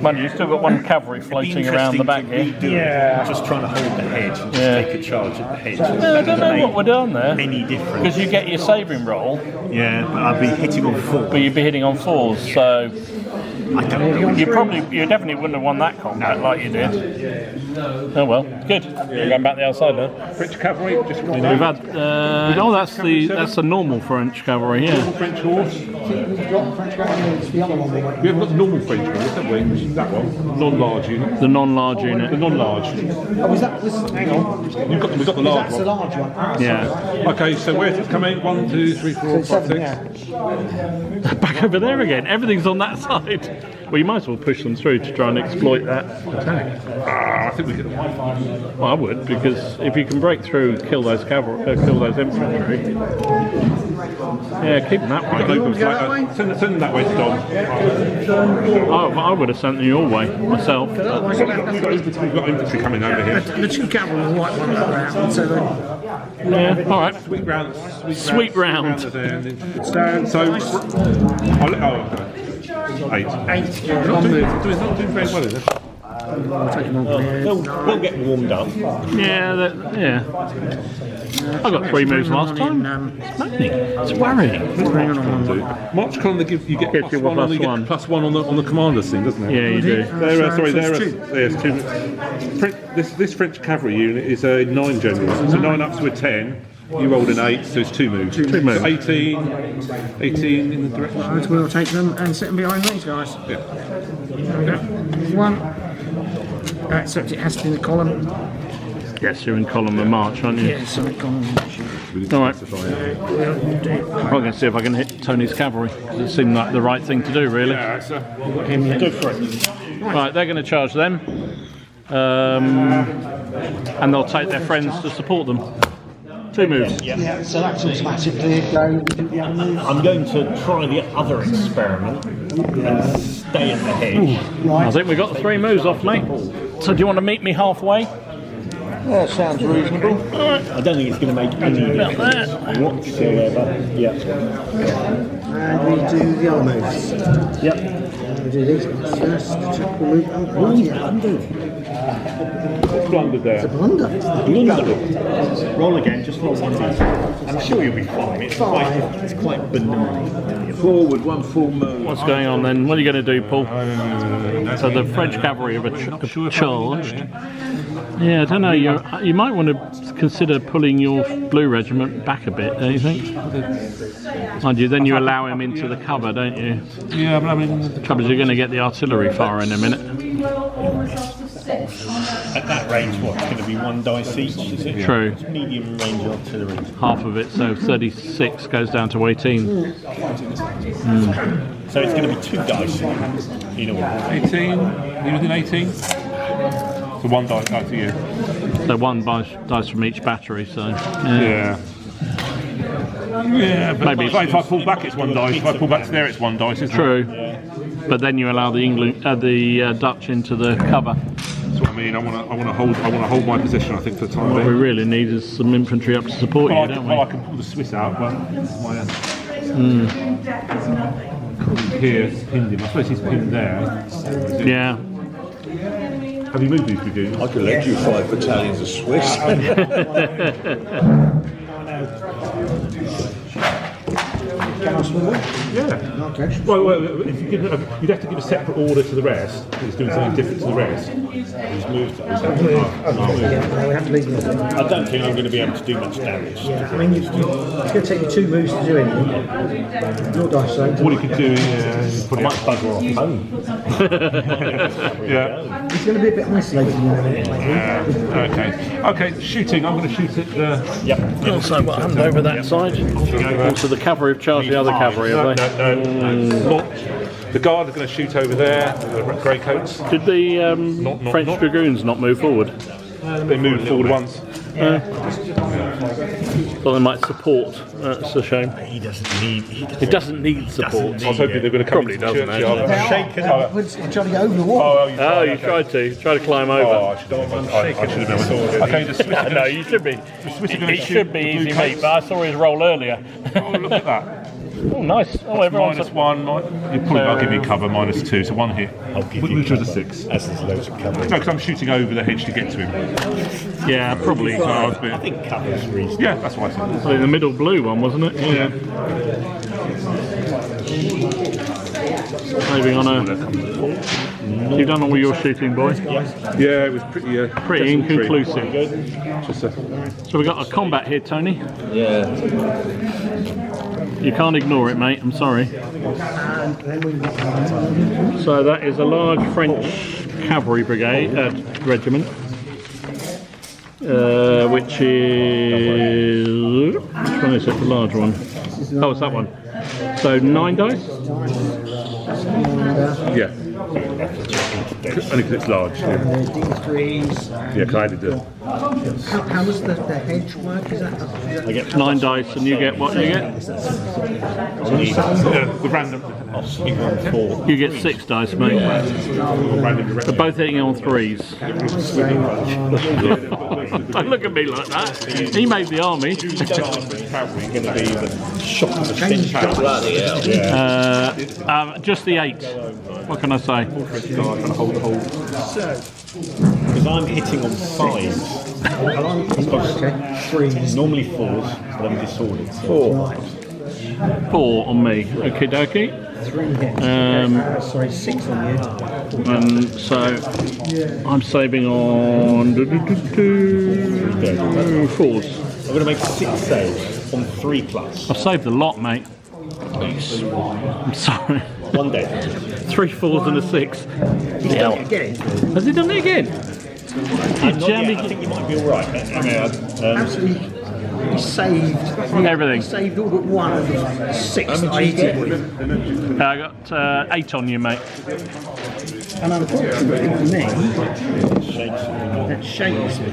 Mind you, you've still got one cavalry floating around the back here. Yeah. Just trying to hold the hedge and just take a charge at the hedge. I don't know what we're doing there. Any difference? Because you get your saving roll, Yeah, but I'd be hitting on 4. but you'd be hitting on 4s, so I don't know. you definitely wouldn't have won that combat like you did. Oh well, good. You're going back the other side now. French cavalry, just We've had that's the normal French cavalry here. French horse. We haven't got the normal French horse, have we? That one, non-large unit. The non-large unit. The non-large. Oh, is that this? Hang on. We've got the large That's the one. large one. Yeah. Okay, so where's it coming? 1, 2, 3, 4, 5, 6. Back over there again. Everything's on that side. Well, you might as well push them through to try and exploit that attack. I think we could. Well, I would, because if you can break through, kill those cavalry, kill those infantry. Yeah, keep them that way. Send them that way to Dom. I would have sent them your way myself. We've got infantry coming over here. The 2 cavalry will wipe one around, so then. Yeah, all right. Sweep round. Sweep round. So, I'll let. Oh, okay. 8. It's not doing very well, is it? We'll take them on clear. They'll get warmed up. Yeah. I got 3 moves last time. It's maddening. It's worrying. March column they give you get Gives you +1 on, you +1. get +1 on the commander's thing, doesn't it? Yeah, you do. There's 2. This French cavalry unit is a 9 generals. So 9 up to a 10. You rolled an 8, so it's 2 moves. 2 moves. So 18 in the direction. Right, we'll take them and sit them behind these guys. Yeah. There we go. 1. Except it has to be in the column. Yes, you're in column of march, aren't you? Yeah, so column. All right. I'm going to see if I can hit Tony's cavalry, because it seemed like the right thing to do, really. Yeah, so Go for it. Right, they're going to charge them. And they'll take their friends to support them. 2 moves. Yeah, so that's automatically go. I'm going to try the other experiment and stay at the hedge. I think we got the 3 moves off, mate. So do you want to meet me halfway? That sounds reasonable. I don't think it's going to make any difference whatsoever. Yeah. And we do the other moves. Yep. We do these ones first. Check the move. blundered there. Blunder. Roll again, just roll one d6. I'm sure you'll be fine. It's quite benign. Forward, 1 full move. What's going on then? What are you going to do, Paul? So the French cavalry have charged. Yeah, I don't know. You might want to consider pulling your blue regiment back a bit, don't you think? Mind you, then you allow him into the cover, don't you? Yeah, but I mean, The trouble is you're going to get the artillery fire in a minute. At that range, what? It's going to be 1 dice each, is it? True. It's medium range artillery. Half of it, so 36 goes down to 18. So it's going to be 2 dice in all. 18. You within 18? So 1 dice out to you. So 1 dice from each battery, so... Yeah. Yeah, but Maybe if I pull back, it's 1 dice. If I pull back to there, it's 1 dice, isn't True. it? But then you allow the Dutch into the cover. That's what I mean. I want to hold my position. I think for the time What we being. really need is some infantry up to support you, don't we? I can pull the Swiss out. Well, my here pinned him. I suppose he's pinned there. Yeah. Have you moved these dragoons? I could lend you 5 battalions of Swiss. Yeah. Okay. Well, if you give, you'd have to give a separate order to the rest. He's doing something different to the rest. He's moved those. Yeah, no, we have to leave them. I don't think I'm going to be able to do much damage. Yeah, I mean, it's going to take you 2 moves to do anything. Your dice don't. What he could do is put I it might bugger off home. Yeah. It's going to be a bit isolated in a minute. Okay. Shooting. I'm going to shoot at the. Yep. So what happened over that side? So the cavalry have charged the other cavalry, have they? No. The guard are going to shoot over there. The grey coats. Did the French dragoons not move forward? They moved forward once. Thought they might support. That's a shame. He doesn't need. It doesn't need support. I was hoping they were going to come Probably into the doesn't, churchyard. Shaken up. We're trying to get over the wall. Oh, You tried to climb Oh, over. I should have known. Okay, the Swiss. No, you should be. Swiss are going to It should be easy, mate. But I saw his roll earlier. Oh, look at that. Oh, nice. Oh, everyone's -1. I'll give you cover -2. So 1 hit. I'll give you Which was a cover. 6. As there's loads of cover. No, because I'm shooting over the hedge to get to him. Yeah, probably. So I was a bit- I think cover's reasonable. Yeah, that's what I said. So the middle blue one, wasn't it? Yeah. Moving on a. You've done all your shooting, boy. Yeah, it was pretty. Pretty inconclusive. Just a, So we've got a combat here, Tony. Yeah. You can't ignore it, mate. I'm sorry. So that is a large French cavalry brigade regiment, which is which one is it? The large one. Oh, it's that one. So 9 dice. yeah. Only because it's large. Yeah, D3s. yeah, because I did the. How does the hedge work? Is that? I get 9 dice, and you get what you get? The random. I'll swing on 4. You get 6 dice, mate. They're both hitting on 3s. Don't look at me like that. He made the army. It's going to be the shock of the stink. Bloody hell. Just the 8. What can I say? Hold. Because I'm hitting on 5s. Threes. Normally 4s, but I'm disordered. So 4 on me. Okie dokie. 3 hits. Sorry, 6 on you. And so I'm saving on 4s. I'm going to make 6 saves on 3+. I've saved a lot, mate. I'm sorry. 1 day. 3 4s and a 6. He's done it again. Has he done it again? Not yet. I think you might be alright. Absolutely. He saved Everything. He saved all but one of the 6 that I hit him with. I got 8 on you, mate. And unfortunately for me, that shakes me.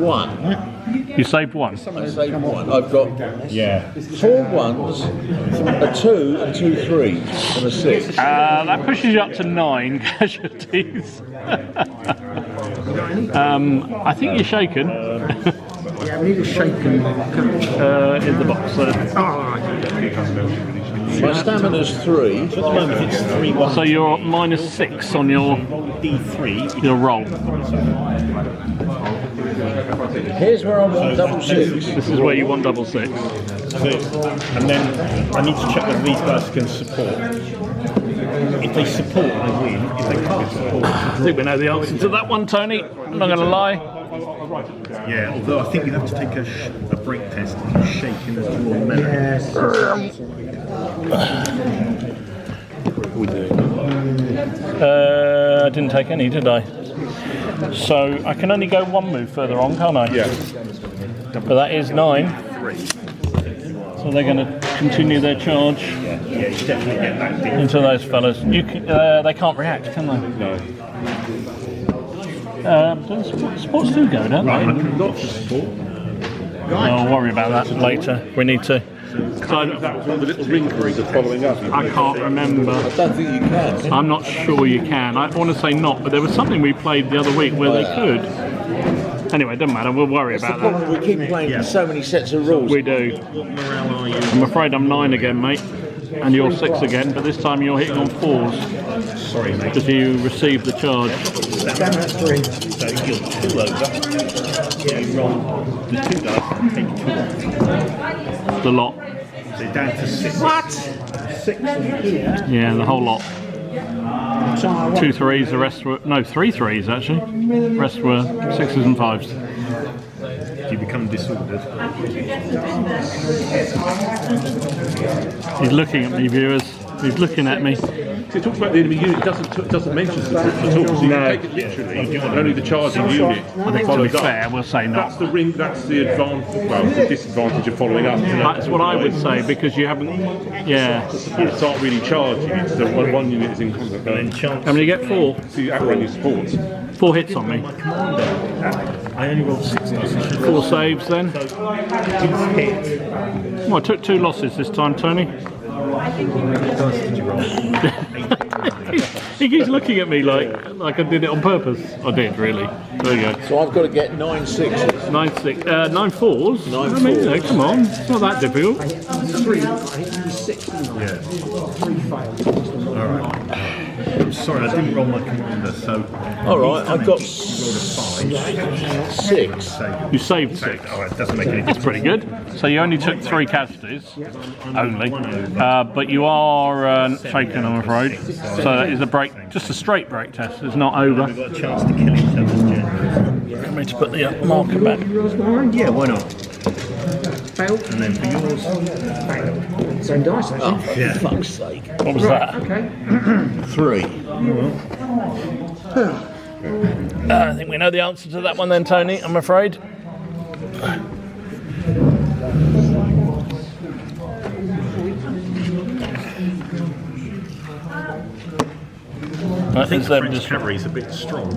1. You saved 1. I saved 1. I've got 4 1s, a 2 and 2 3s, and a 6. That pushes you up to 9 casualties. I think you're shaken. Yeah, we need a shaken. In the box there. Oh, right. My stamina's 3. At the moment it's 3-1. So you're -6 on your D3. your roll. Here's where I want double 6. This is where you want double 6. And then I need to check whether these guys can support. If they support, I win. If they can't support, I think we know the answer to that one, Tony. I'm not going to lie. yeah. Although I think you have to take a break test and shake in the draw melee. Yes. I didn't take any, did I? So I can only go 1 move further on, can't I? Yeah. But that is 9. So they're going to continue their charge Yeah, you definitely get that thing. into those fellas. You can, they can't react, can they? No. Sports do go, don't they? Not for sport. I'll worry about that later. We need to. That was one of the little wrinkles of following up. I can't remember. I don't think you can. I'm not sure you can. I want to say not, but there was something we played the other week where they could. Anyway, it doesn't matter. We'll worry It's the about that. problem, we keep playing so many sets of rules. We do. What morale are you? I'm afraid I'm 9 again, mate. And you're 6 again, but this time you're hitting on 4s Sorry, mate. because you received the charge. Stamina 3. So you're 2 over. Yeah, you roll the 2 dice and take 2. The lot. So you're down to 6. What? 6 on here. Yeah, the whole lot. So I want 2 3s, the rest were... No, 3 3s, actually. The rest were 6s and 5s. You become disordered. He's looking at me, viewers. He's looking at me. So it talks about the enemy unit, doesn't mention support at all. So you No. take it literally. Only the charging unit I think to be follows up. fair, we'll say not. That's the ring. That's the advantage. Well, the disadvantage of following up. Isn't it? That's what I would say, because you haven't... Yeah. Supports aren't really charging. It's the one unit is in combat. How many you get? 4? So you outrun your supports. 4 hits on me. My commander, I only rolled 6 dice. 4 saves then. So each hit. Well, I took 2 losses this time, Tony. How many dice did you roll? He keeps looking at me like I did it on purpose. I did, really. There you go. So I've got to get 9 6s. 9 4s. 9 I mean, 4s. come on, it's not that difficult. 3. I hit you 6, didn't I? 3 failed. I'm sorry, I didn't roll my commander, so. Alright, I've got 6. 6. You saved 6. Alright, doesn't make any That's pretty good. So you only took 3 casualties, only, but you are shaken, I'm afraid. So that is a break, just a straight break test. It's not over. We've got a chance to kill each other's generals. I'm going to put the marker back. Yeah, why not? Failed. And then for yours, Same dice, actually. yeah. Fuck's sake. What was that? Okay. 3. I think we know the answer to that one then, Tony, I'm afraid. I think French cavalry is a bit strong.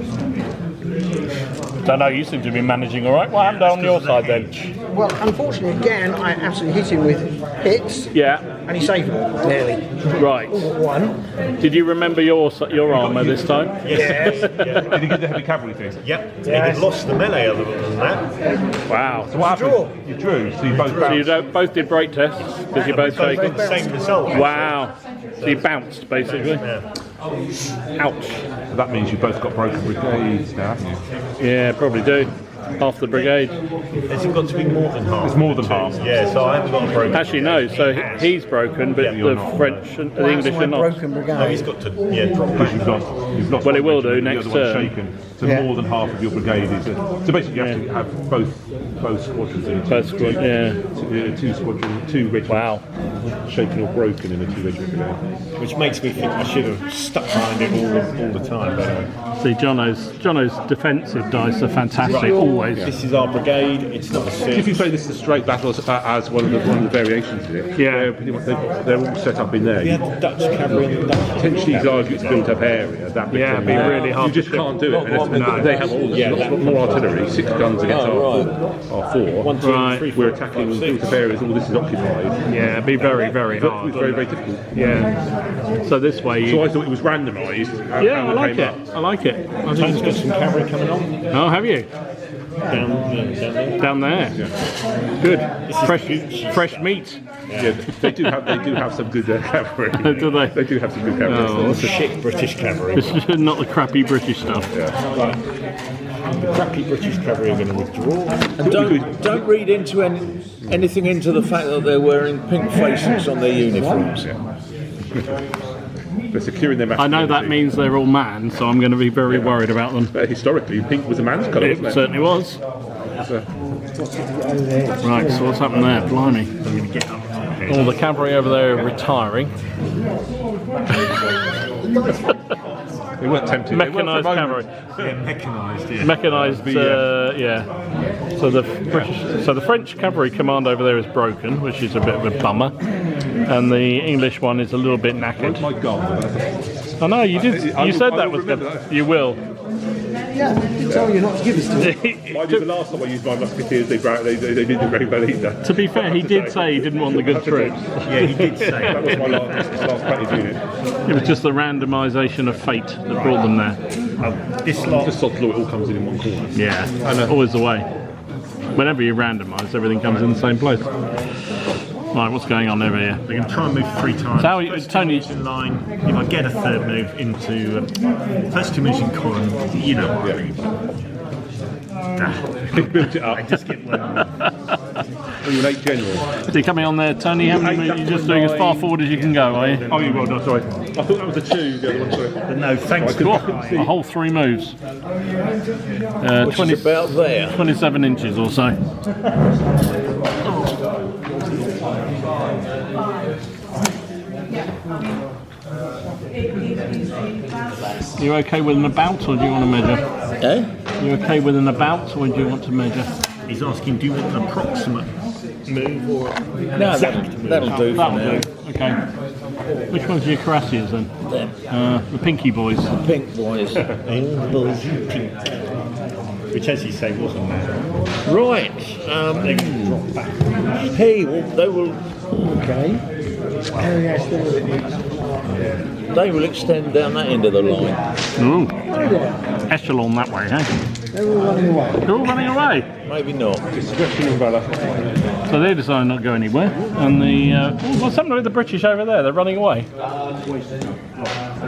Don't know, you seem to be managing all right. What happened on your side then? Well, unfortunately, again, I absolutely hit him with hits, Yeah, and he saved them, nearly. right. 1. Did you remember your armour this time? Yes. Did you get the heavy cavalry thing? Yep. Yeah. You lost the melee other than that. Wow. So what happened? You drew. So you both So you bounced. both did break tests because you both Both taken. got the same result. Wow. So you bounced basically. Yeah. Ouch. That means you've both got broken brigades now, haven't you? Yeah, probably do. Half the brigade. Has it got to be more than half? It's more than half. Yeah, so I haven't got a broken. Actually, no. So he's broken, but you're the not. French and the English are not. Broken brigade. No, he's got to drop back. You've lost Well, it one will do regiment, next the other one's turn. shaken. So Yeah. more than half of your brigade is. So basically, you have to have both squadrons in Both squad, yeah. two squadrons, two regiments. Wow. Shaken or broken in a 2-regiment brigade. Which makes me think I should have stuck behind it all the time. But See, Jono's defensive dice are fantastic, always. this is our brigade. It's not a If six. you play this as straight battles as one of the variations in it, Yeah. they're pretty much they're all set up in there. We had the Dutch cavalry and the Dutch. Potentially, you'd argue it's built up area. That Yeah, it'd be really hard You just to do. can't do it. Unless they have all more artillery, 6 guns against our 4. 1, 2, Right. 3, 4, We're attacking 5, built 6. up areas. All this is occupied. Yeah, it'd be very, very hard. It's very, wouldn't very it? difficult. Yeah. So this way, So I thought it was randomised. yeah, I like it. I like it. I think Tony's it's got good. some cavalry coming on Oh, have you? down there. Down there. Good. Fresh meat. Yeah, they do have some good cavalry. Do they? They do have some good cavalry. Oh. Shit British cavalry. This is not the crappy British stuff. The crappy British cavalry are going to withdraw. And don't read into anything into the fact that they're wearing pink facings on their uniforms. They're securing their I know that means they're all man, so I'm going to be very worried about them. Historically, pink was a man's colour, It wasn't it? certainly was. So, Right, so what's happened there? Blimey. All the cavalry over there are retiring. they weren't tempted. Mechanised cavalry. Mechanised, yeah. Mechanised, yeah. So the French cavalry command over there is broken, which is a bit of a bummer, and the English one is a little bit knackered. My God. I know you did. You said that was remember good. that. You will. Yeah, I didn't tell you not to give us to it. Mind you, the last time I used my musketeers, they didn't very well either. To be fair, he did say he didn't want the good troops. Yeah, he did say. That was my last painted unit. It was just the randomisation of fate that brought them there. This lot. Just sod law, it all comes in one corner. Yeah, always the way. Whenever you randomise, everything comes in the same place. Right, what's going on over here? They're going to try and move 3 times. So how you- First Tony- 2 moves in line. If I get a third move into first 2 moves in column, you know what I mean. He built it up. I just get one. Well, you're an 8 general. So you're coming on there, Tony. How many moves? You're just doing as far forward as you can go, are you? Oh, you will, no, sorry. I thought that was a 2, the other one, sorry. But no, thanks to Cool. A whole 3 moves. 20, It's about there. 27 inches or so. You okay with an about, or do you want to measure? Eh? You okay with an about, or do you want to measure? He's asking, do you want an approximate move or No, that'll do for That'll now. do. Okay. Which ones are your Cuirassiers then? The Pinky Boys. Pink boys. which, as you say, wasn't there. Right. They're going to drop back. Hey, well, they will. Okay. They will extend down that end of the line. Ooh. Echelon that way, eh? They're all running away. They're all running away. Maybe not. Discretion umbrella. So they decided not to go anywhere. And the what's happening with the British over there? They're running away.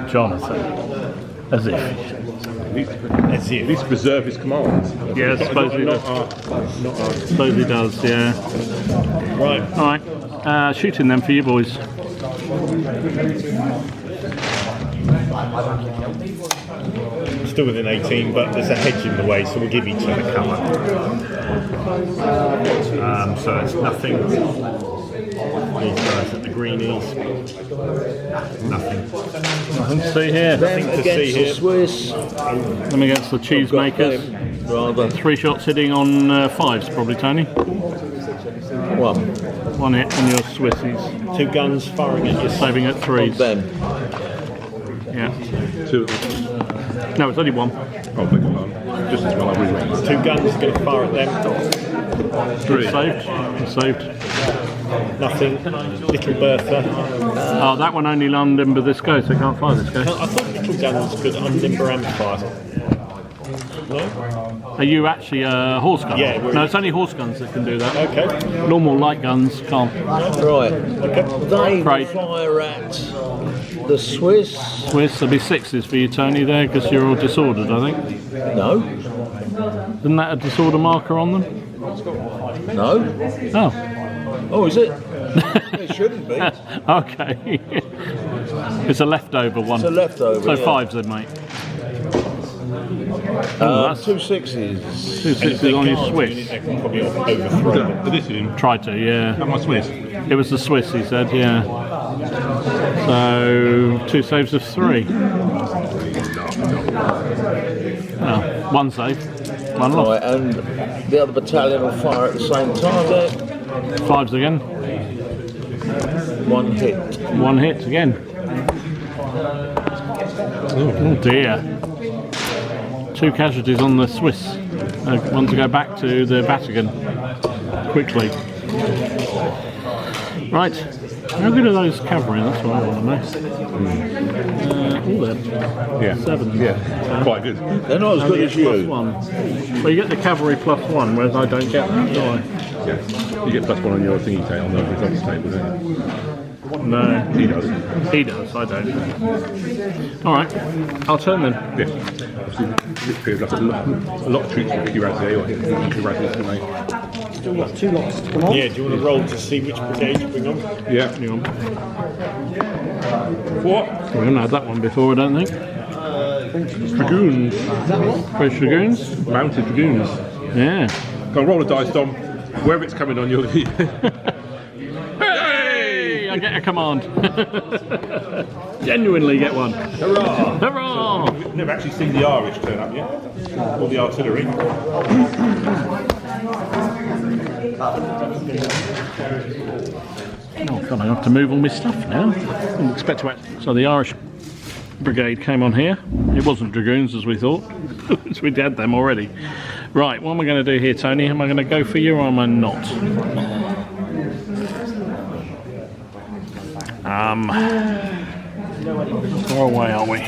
Jonathan, as if. At least preserve his commands. Yeah, I suppose he does. Suppose he does. Yeah. Right. All right. Shooting them for you boys. Still within 18, but there's a hedge in the way, so we'll give each other cover. So it's nothing. These guys at the greenies. Nothing. Nothing to see here. Them to see against the here. Swiss. Them against the cheesemakers. Rather. 3 shots hitting on 5s, probably, Tony. One. 1 hit on your Swissies. 2 guns firing at you. Saving at 3s. Them. Yeah. 2. No, it's only 1. Oh, beg your pardon. Just as well, I rearranged. 2 guns going to fire at them. 3. Saved. Saved. Nothing. Little Bertha. Oh, that one only unlimber this go, so I can't fire this go. I thought little guns could unlimber and fire. deploy. Are you actually a horse gun? Yeah, No, it's only horse guns that can do that. Okay. Normal light guns can't. Right. They Right. fire at the Swiss. Swiss, there'll be 6s for you, Tony, there, because you're all disordered, I think. No. Isn't that a disorder marker on them? No. Oh. Oh, is it? It shouldn't be. Okay. It's a leftover one. It's a leftover. So yeah. 5s then, mate. That's 2 6s. 2 6s on your Swiss. They can probably overthrow. This is Tried to, yeah. my Swiss. It was the Swiss, he said, yeah. So 2 saves of 3. Oh, 1 save, 1 loss. Right, and the other battalion will fire at the same target. 5s again. 1 hit. 1 hit again. Oh dear. 2 casualties on the Swiss. One to go back to the Vatican quickly. Right. How good are those cavalry? That's what I want to know. Yeah. 7. Yeah. Quite good. They're not as good as Plus you. 1. Well, you get the cavalry +1, whereas I don't get that, do I? Yeah. You get +1 on your thingy table, on the results table, don't you? No. He does. He does, I don't. Alright, I'll turn then. Yeah. Obviously, this period, like a lot of troops from Cuirassier or Cuirassiers, don't they? Still got 2 lots to come on. Yeah, do you want to roll to see which brigade you bring on? Yeah. Hang on. What? We haven't had that one before, I don't think. Dragoons. French Dragoons? Mounted Dragoons. Yeah. Go on, roll a dice, Dom. Wherever it's coming on, you'll be. Hey! I get a command. Genuinely get one. Hurrah! Hurrah! We've never actually seen the Irish turn up yet. Or the artillery. Oh God, I have to move all my stuff now. Didn't expect to. So the Irish brigade came on here. It wasn't dragoons as we thought, because we'd had them already. Right, what am I going to do here, Tony? Am I going to go for you or am I not? Far away are we?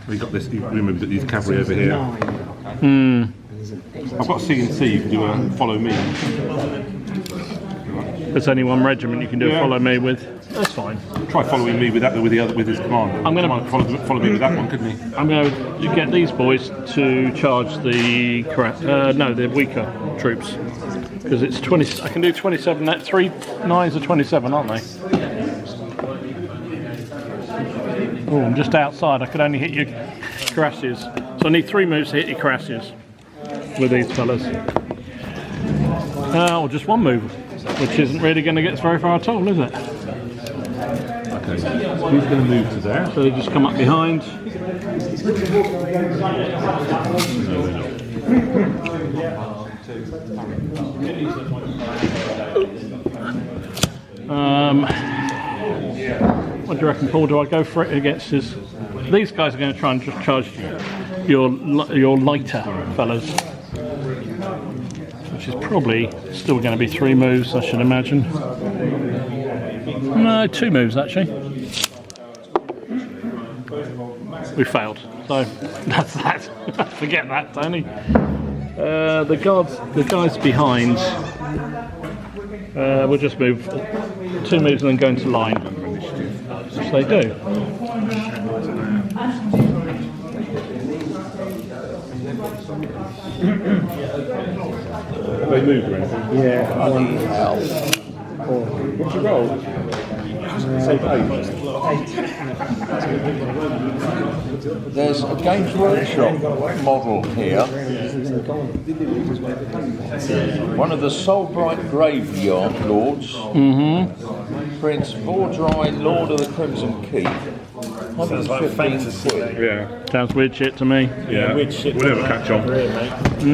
We got this. Remember that these cavalry over here. I've got C&C. You can do a follow me. There's only one regiment you can do a follow me with. That's fine. Try following me with that with his command. I'm gonna follow me with that one, couldn't he? I'm going to get these boys to charge the the weaker troops, because it's 20. I can do 27. That 3 9s are 27, aren't they? Oh, I'm just outside. I could only hit your cuirassiers, so I need 3 moves to hit your cuirassiers with these fellas. Or just 1 move, which isn't really going to get us very far at all, is it? Okay. Who's going to move to there? So they just come up behind. What do you reckon, Paul? Do I go for it against his? These guys are going to try and just charge your lighter fellas, which is probably still going to be 3 moves, I should imagine. No, 2 moves actually. We failed, so that's that. Forget that, Tony. The guys behind. We'll just move 2 moves and then go into line, which they do. Have they moved or anything? Yeah. What's your roll? Save 8. There's a Games Workshop model here. One of the Solbright Graveyard Lords. Prince Vordrine, Lord of the Crimson Keep. 115 quid. Yeah. Sounds weird shit to me. Yeah. Weird shit. We'll never catch on.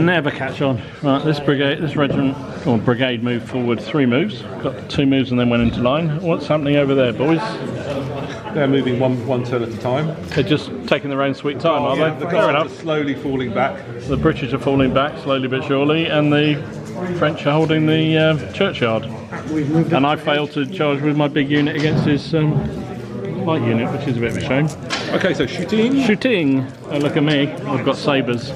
Never catch on. Right, this regiment or brigade moved forward 3 moves. Got 2 moves and then went into line. What's happening over there, boys? They're moving one turn at a time. They're just taking their own sweet time, aren't Yeah, they? the Fair guards enough. are slowly falling back. The British are falling back slowly but surely, and the French are holding the churchyard. And I failed to charge with my big unit against his light unit, which is a bit of a shame. Okay, so shooting. Shooting. Oh, look at me. I've got sabres.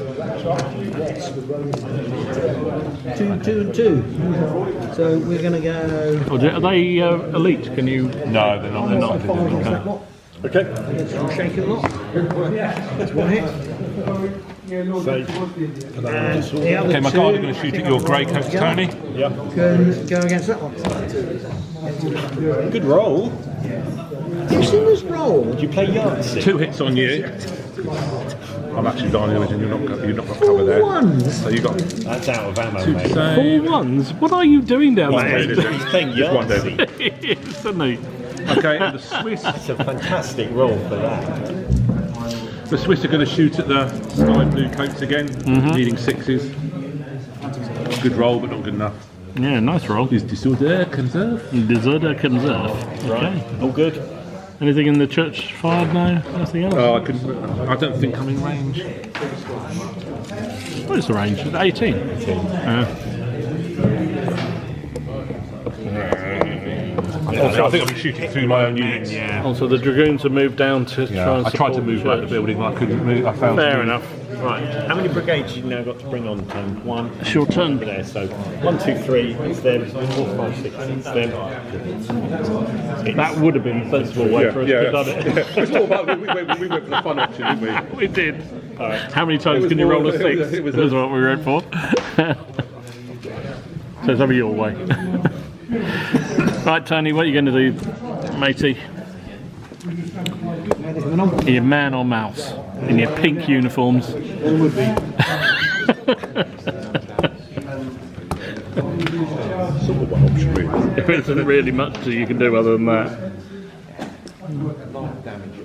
2, 2, 2. So we're going to go. Oh, are they elite? Can you? No, they're not. They're not. Okay. Shake it a lot. That's one hit. And the other Okay, my two guard are going to shoot at your grey coat, Tony. Yeah. can go against that one. Good roll. You've seen this roll? Do you play Yahtzee? 2 hits on you. I'm actually dying and you're not got cover there. 4 ones. So you got That's out of ammo, two mate. 4 ones? What are you doing down there? He's playing Just one Yahtzee. Isn't he? Okay, and the Swiss. That's a fantastic roll for that. The Swiss are going to shoot at the sky blue coats again, needing 6s. Good roll, but not good enough. Yeah, nice roll. Is disorder conserve? Disorder conserve. Right. All good. Anything in the church fired now? Nothing else? Oh, I don't think I'm in range. What is the range? 18? Also, I think I'll be shooting through my own units. Yeah. Also, the dragoons have moved down to try and I tried to support move the back the church. building, but I couldn't move. I found Fair enough. Right. How many brigades you now got to bring on, Tom? 1. It's your turn. Over there. So 1, 2, 3. It's them. 4, 5, 6. It's them. That would have been a sensible way for us to have done it. It's all about we went for the fun option, didn't we? We did. Alright. How many times was can you roll more- a 6? it was That's what we went for. So it's over your way. Right, Tony, what are you going to do, matey? Are you man or mouse? In your pink uniforms? There isn't really much you can do other than that.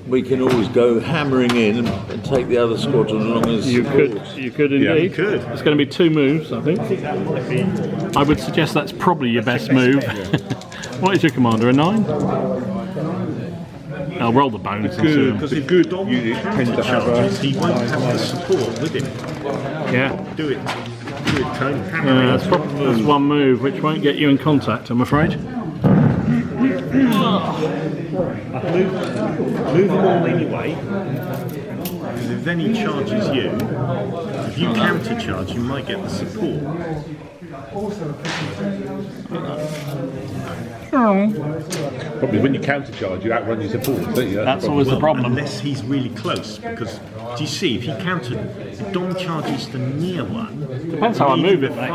We can always go hammering in and take the other squadron along as You could indeed. you could. It's going to be 2 moves, I think. I would suggest that's probably your best move. What is your commander? A 9? I'll roll the bones. and see. Because if good unit tends to have he won't have the support with him. Yeah. Do it, Tony. Hammer it. That's 1 move, which won't get you in contact, I'm afraid. Move them all anyway. Because if then he charges you, if you counter charge, you might get the support. Probably when you counter charge, you outrun your support, don't you? That's always the problem. Unless he's really close, because do you see if he counter, if Dom charges the near one, Depends how I move it, mate.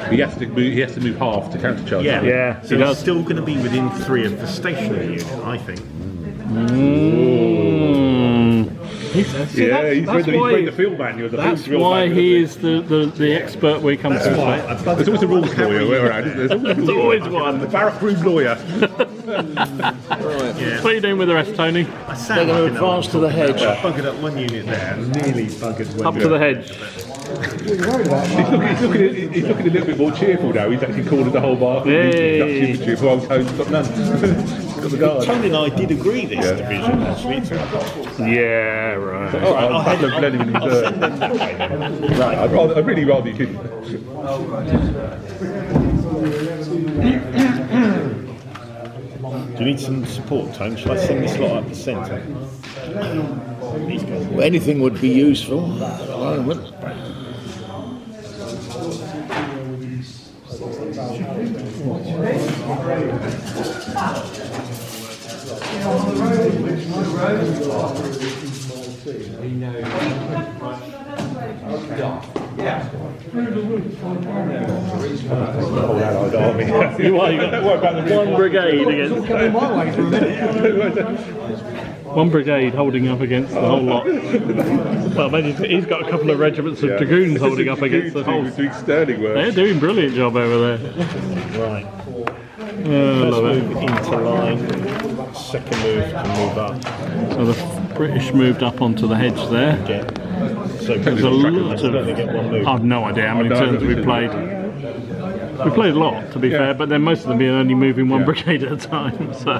He has to move half to counter charge. Yeah, Yeah, So he he's does. still going to be within 3 of the stationary unit, I think. He's read the field manual. That's why he is the expert when it comes to Why? this. There's always a rules lawyer around. There's always one. The barrack room lawyer. What are you doing with the rest, Tony? I sound They're going like to advance to the hedge. I buggered up one unit there, and nearly buggered one. Up to the hedge. He's looking a little bit more cheerful now. He's actually calling the whole bar. Yay. Dutch infantry. For old Tone's got none. He's got the guard. Tony and I did agree this division actually. Yeah, right. All right, I'll have them blending in I'll reserve. send them that way then. Right. I'd really rather you didn't. Do you need some support, Tony? Shall I send this lot up the centre? These guys. Well, anything would be useful at the moment. You are. You got 1 brigade against. Coming my way for a minute. 1 brigade holding up against the whole lot. Well, maybe he's got a couple of regiments of dragoons holding up against the whole. Doing sterling work. They're doing a brilliant job over there. Right. Oh, love First it. move into line. Second move to move up. So the British moved up onto the hedge there. So There's a lot don't they get one of. move? I've no idea how many turns we played. We played a lot, to be fair, but then most of them being only moving 1 brigade at a time. So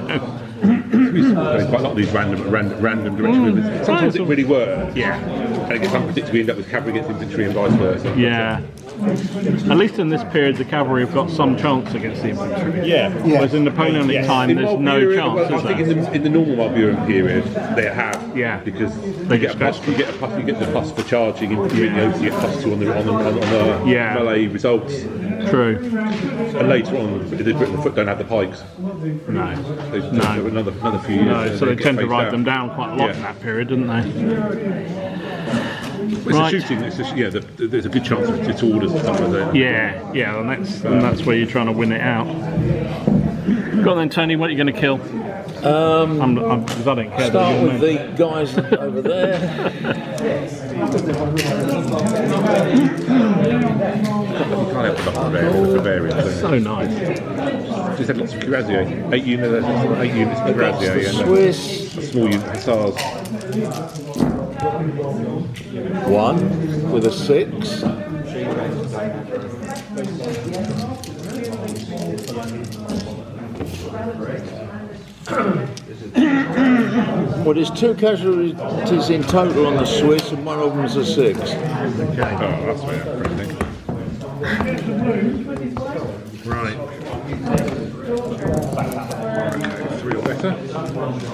There's quite a lot of these random direction movements. Sometimes it really works. Yeah. And it gets unpredictable. You end up with cavalry against infantry and vice versa. yeah, At least in this period, the cavalry have got some chance against the infantry. Yeah. Whereas in Napoleonic time, In there's no Marlburian, chance, well, is I think there? in the normal Marlburian period, they have. Yeah. Because They you get a plus, just you get the plus for charging, and you get +2 on the Yeah. melee results. True. And later on, the foot don't have the pikes. No. They No. have another few years. No, so they get tend to phased ride out. them down quite a lot Yeah. in that period, didn't they? It's Right. a shooting. There's a good chance it's orders and stuff like that. Yeah, and that's where you're trying to win it out. Go on then, Tony. What are you going to kill? Because I don't care. Start that with you're the guys over there. You can't have enough of the Bavarians. so nice. Just had lots of cuirassiers. 8 units of cuirassiers The and Swiss, a small unit of hussars. 1 with a 6. Well, there's 2 casualties in total on the Swiss, and one of them's a 6. Oh, that's way up, I think. Right. Okay, 3 or better.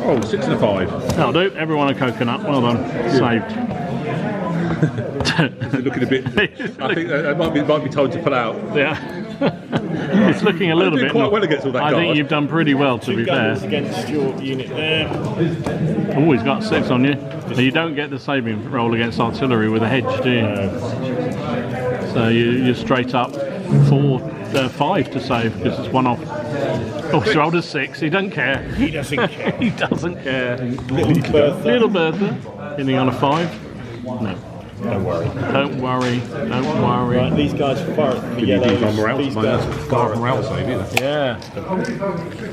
Oh, 6 and a 5. That'll do. Everyone a coconut. Well done. Saved. They're looking a bit. I think that might be time to pull out. Yeah. It's looking a little doing bit. quite well against all that I think guard. you've done pretty well, to be fair. Guns against your unit there. Oh, he's got 6 on you. But you don't get the saving roll against artillery with a hedge, do you? So you're straight up 5 to save because it's 1 off. Oh, he's rolled a 6. He doesn't care. He doesn't care. He doesn't care. Little Little Bertha. Hitting on a 5. No. Don't worry. Don't worry. Don't worry. Right, these guys fire at the yellows. These guys fire at morale save either. Yeah.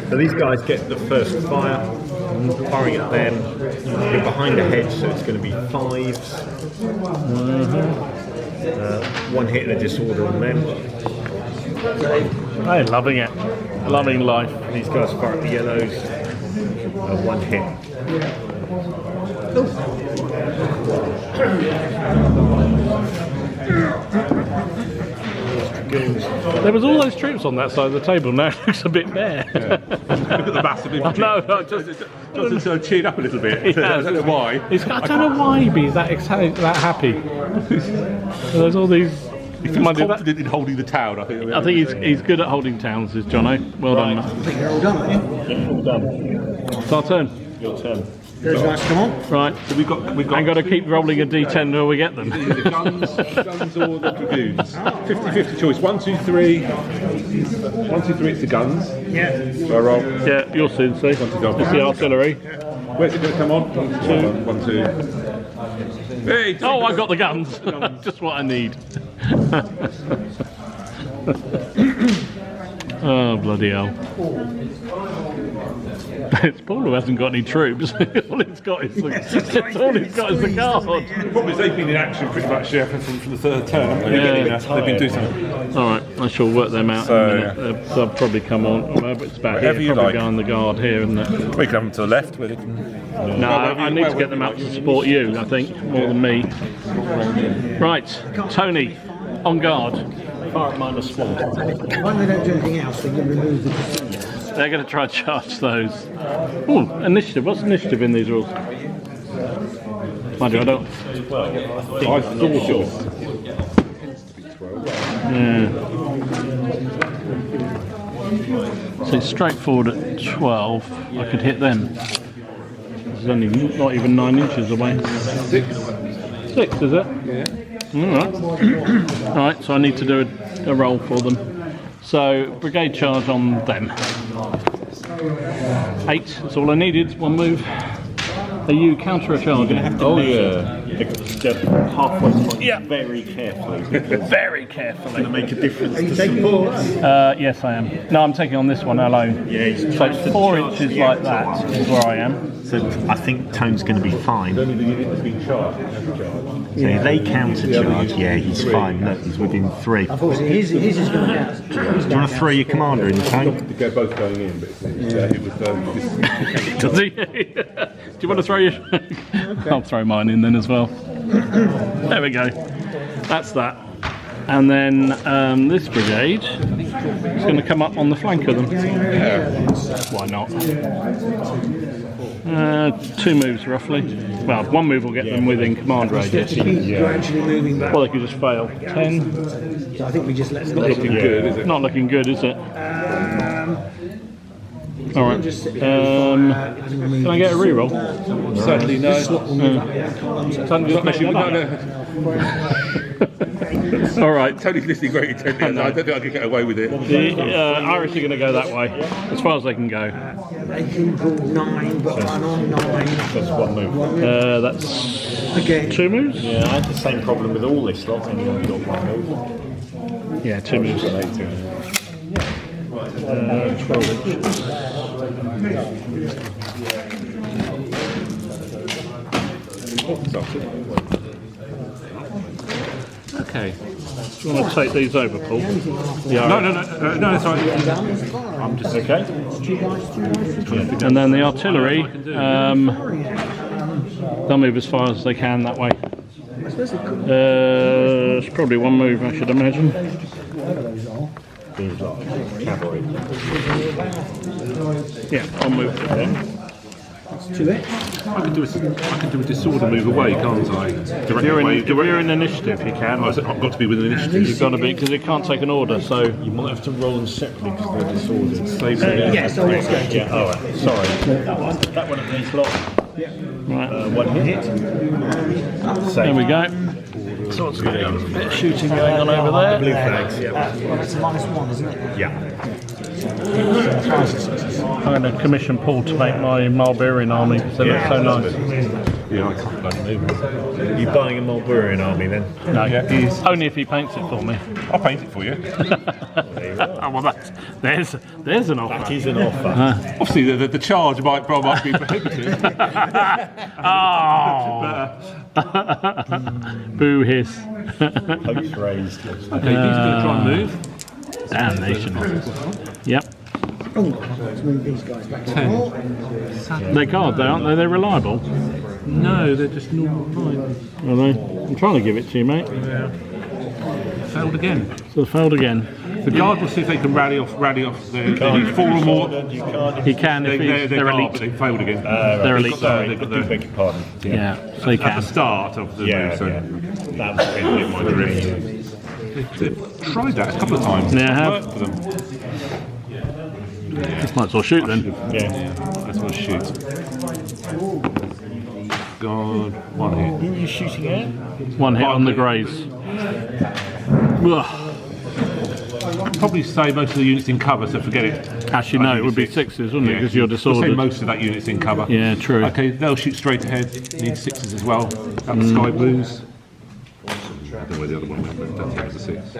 So these guys get the first fire, firing at them. You're behind a hedge, so it's going to be 5s. 1 hit and a disorder on them. I'm loving it. Loving life. These guys fire at the yellows. 1 hit. There was all those troops on that side of the table. Now it looks a bit bare. Look at the massive infantry. No, just Johnson cheered up a little bit. I don't know why. I don't know why he'd be that happy. There's all these. He feels confident in holding the town. I think he's good at holding towns, is Jono. Well done. I think they're all done, aren't you? All done. It's our turn. Your turn. Those guys come on. Right. So we've got. I've got to keep rolling a d10 until we get them. The guns or the dragoons. 50-50 choice. 1, 2, 3. 1, 2, 3. It's the guns. Yeah. So I roll. Yeah, you'll soon see. to go. It's the artillery. Where's it going to come on? 1, 2. Hey, Oh, I got the guns. Just what I need. Oh, bloody hell. It's Paul who hasn't got any troops. All he's got is the guard. The problem is they've been in action pretty much from the third term. They've been doing something. Alright, I shall work them out in a minute. They'll probably come on. Well, it's about Whatever here. you Probably like. go on the guard here, isn't it? We can have them to the left where they can. No, I need to get them up to support you, I think, more than me. Right, Tony, on guard. Fire at -1. When they don't do anything else, they can remove the defender. They're going to try and charge those. Oh, initiative. What's initiative in these rules? Mind you, I don't. I thought it was. Yeah. So it's straightforward at 12. I could hit them. This is only not even 9 inches away. 6, is it? Yeah. Alright. Alright, so I need to do a roll for them. So, brigade charge on them. 8, that's all I needed, 1 move. Are you counter a charge? Oh, yeah. The halfway point Yeah. very carefully. Very carefully. To make a difference Are you to taking support. Yes, I am. No, I'm taking on this one alone. Yeah, he's So trying to 4 charge inches the like outside. that is where I am. So I think Tone's going to be fine. Only the unit that's been charged. So if they counter charge, yeah, he's fine. Look, he's within 3. Unfortunately, his is going down. Do you want to throw your commander in the Tone? They're both going in, but it was this. Does he? Do you want to throw your... I'll throw mine in then as well. There we go. That's that. And then this brigade is going to come up on the flank of them. Why not? 2 moves roughly. Well, 1 move will get them within command radius. Gradually moving back. Well, they could just fail. 10. So I think we just let them Not looking good, is it? Not looking good, is it? All right. Can I get a reroll? Sadly, no. Especially All right. Tony's listening very intently. I don't think I could get away with it. The Irish are going to go that way, as far as they can go. They can go 9, but I'm on 9. That's 1 move. That's Again. 2 moves? Yeah, I had the same problem with all this lot, and you only got 1 move. Yeah, 2 moves. 12 inches. Okay. Do you want to take these over, Paul? Yeah. No, it's all right. I'm just okay. And then the artillery, they'll move as far as they can that way. It's probably 1 move, I should imagine. Cavalry. Yeah, 1 move. I can do a disorder move away, can't I? If you're in initiative, you can. I've got to be with an initiative. You've got to be, because it can't take an order, so... You might have to roll them separately because they're disordered. Yes, I was going to. Yeah, alright, sorry. That one of these lot. Right. 1 hit. There we go. So what's going on? A bit of shooting going on over there. Blue flags, yeah. Well, it's -1, isn't it? Yeah. I'm going to commission Paul to make my Marlburian army because they look so nice. Yeah, I can't bloody move. Are you buying a Marlburian army then? No, Yeah. only if he paints it for me. I'll paint it for you. Oh, well, there's an offer. That is an offer. Obviously, the charge might be prohibitive. Oh! Boo hiss. Hopes raised. Okay, he's going to try and move. Damnation. Yep. Oh, let's move these guys back. 10. They're guard, they aren't they? They're reliable. No, they're just normal line. Are they? I'm trying to give it to you, mate. Failed again. So failed again. The guard will see if they can rally off their 4 or more. You can't. He can if They're they're guard, elite. but they failed again. They're elite. Sorry, They've I got do the- beg your pardon. Yeah, so he At the can. start of the Yeah, move, so yeah. That was a bit my dream. they've tried that a couple of times. Yeah, I have. Worked for them. Might as well shoot then. Yeah. That's what shoot. God, 1 hit. Who are you shooting at? 1 hit on the greys. Ugh. Probably say most of the units in cover, so forget it. Actually, no, it would be 6s, wouldn't it? Because you're We'll say disordered. most of that unit's in cover. Yeah, true. Okay, they'll shoot straight ahead. Need 6s as well. Up the sky blues. I don't know where the other one went, but I don't think it was a 6.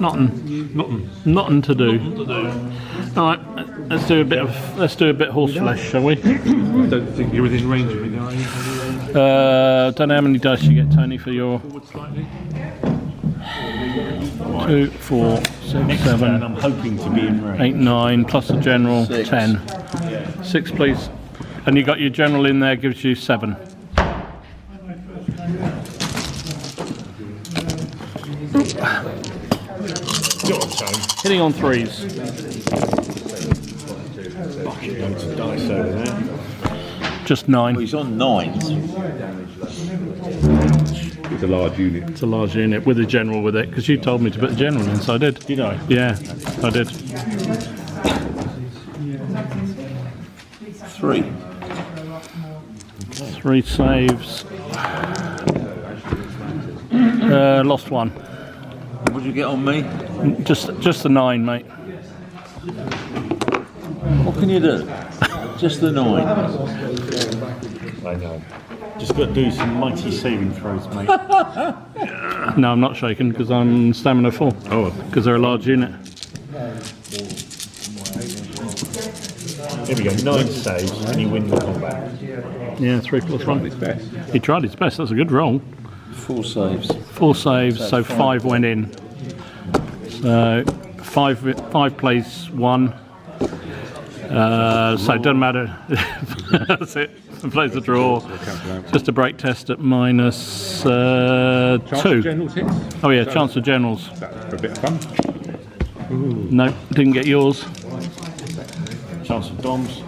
No. Nothing to do. All right, let's do a bit horse flesh, shall we? I don't think you're within range of me now, are you? Don't know how many dice you get, Tony, for your Forward slightly. 2, 4, 6, And 7, I'm hoping to be in range. 8, 9, plus the general, 6. 10. 6, please. And you got your general in there, gives you 7. Go on, Tony. Hitting on 3s. Loads of dice over there. Just 9. He's on 9s. It's a large unit. It's a large unit with a general with it, because you told me to put the general in, so I did. Did I? Yeah, I did. 3. 3 saves. Lost 1. What did you get on me? Just the 9, mate. What can you do? Just the 9. I know. Just got to do some mighty saving throws, mate. No, I'm not shaking because I'm stamina 4. Oh, Because they're a large unit. Here we go. 9 saves and you win the combat. Yeah, 3 plus 1. it's best. He tried his best. That's a good roll. 4 saves. 4 saves, so 5 went in. So 5 plays 1. So it doesn't matter. That's it. Plays the draw. Just a break test at minus 2. Generals hits. Oh yeah, chance of generals. That's for a bit of fun. No, didn't get yours. Chance of doms.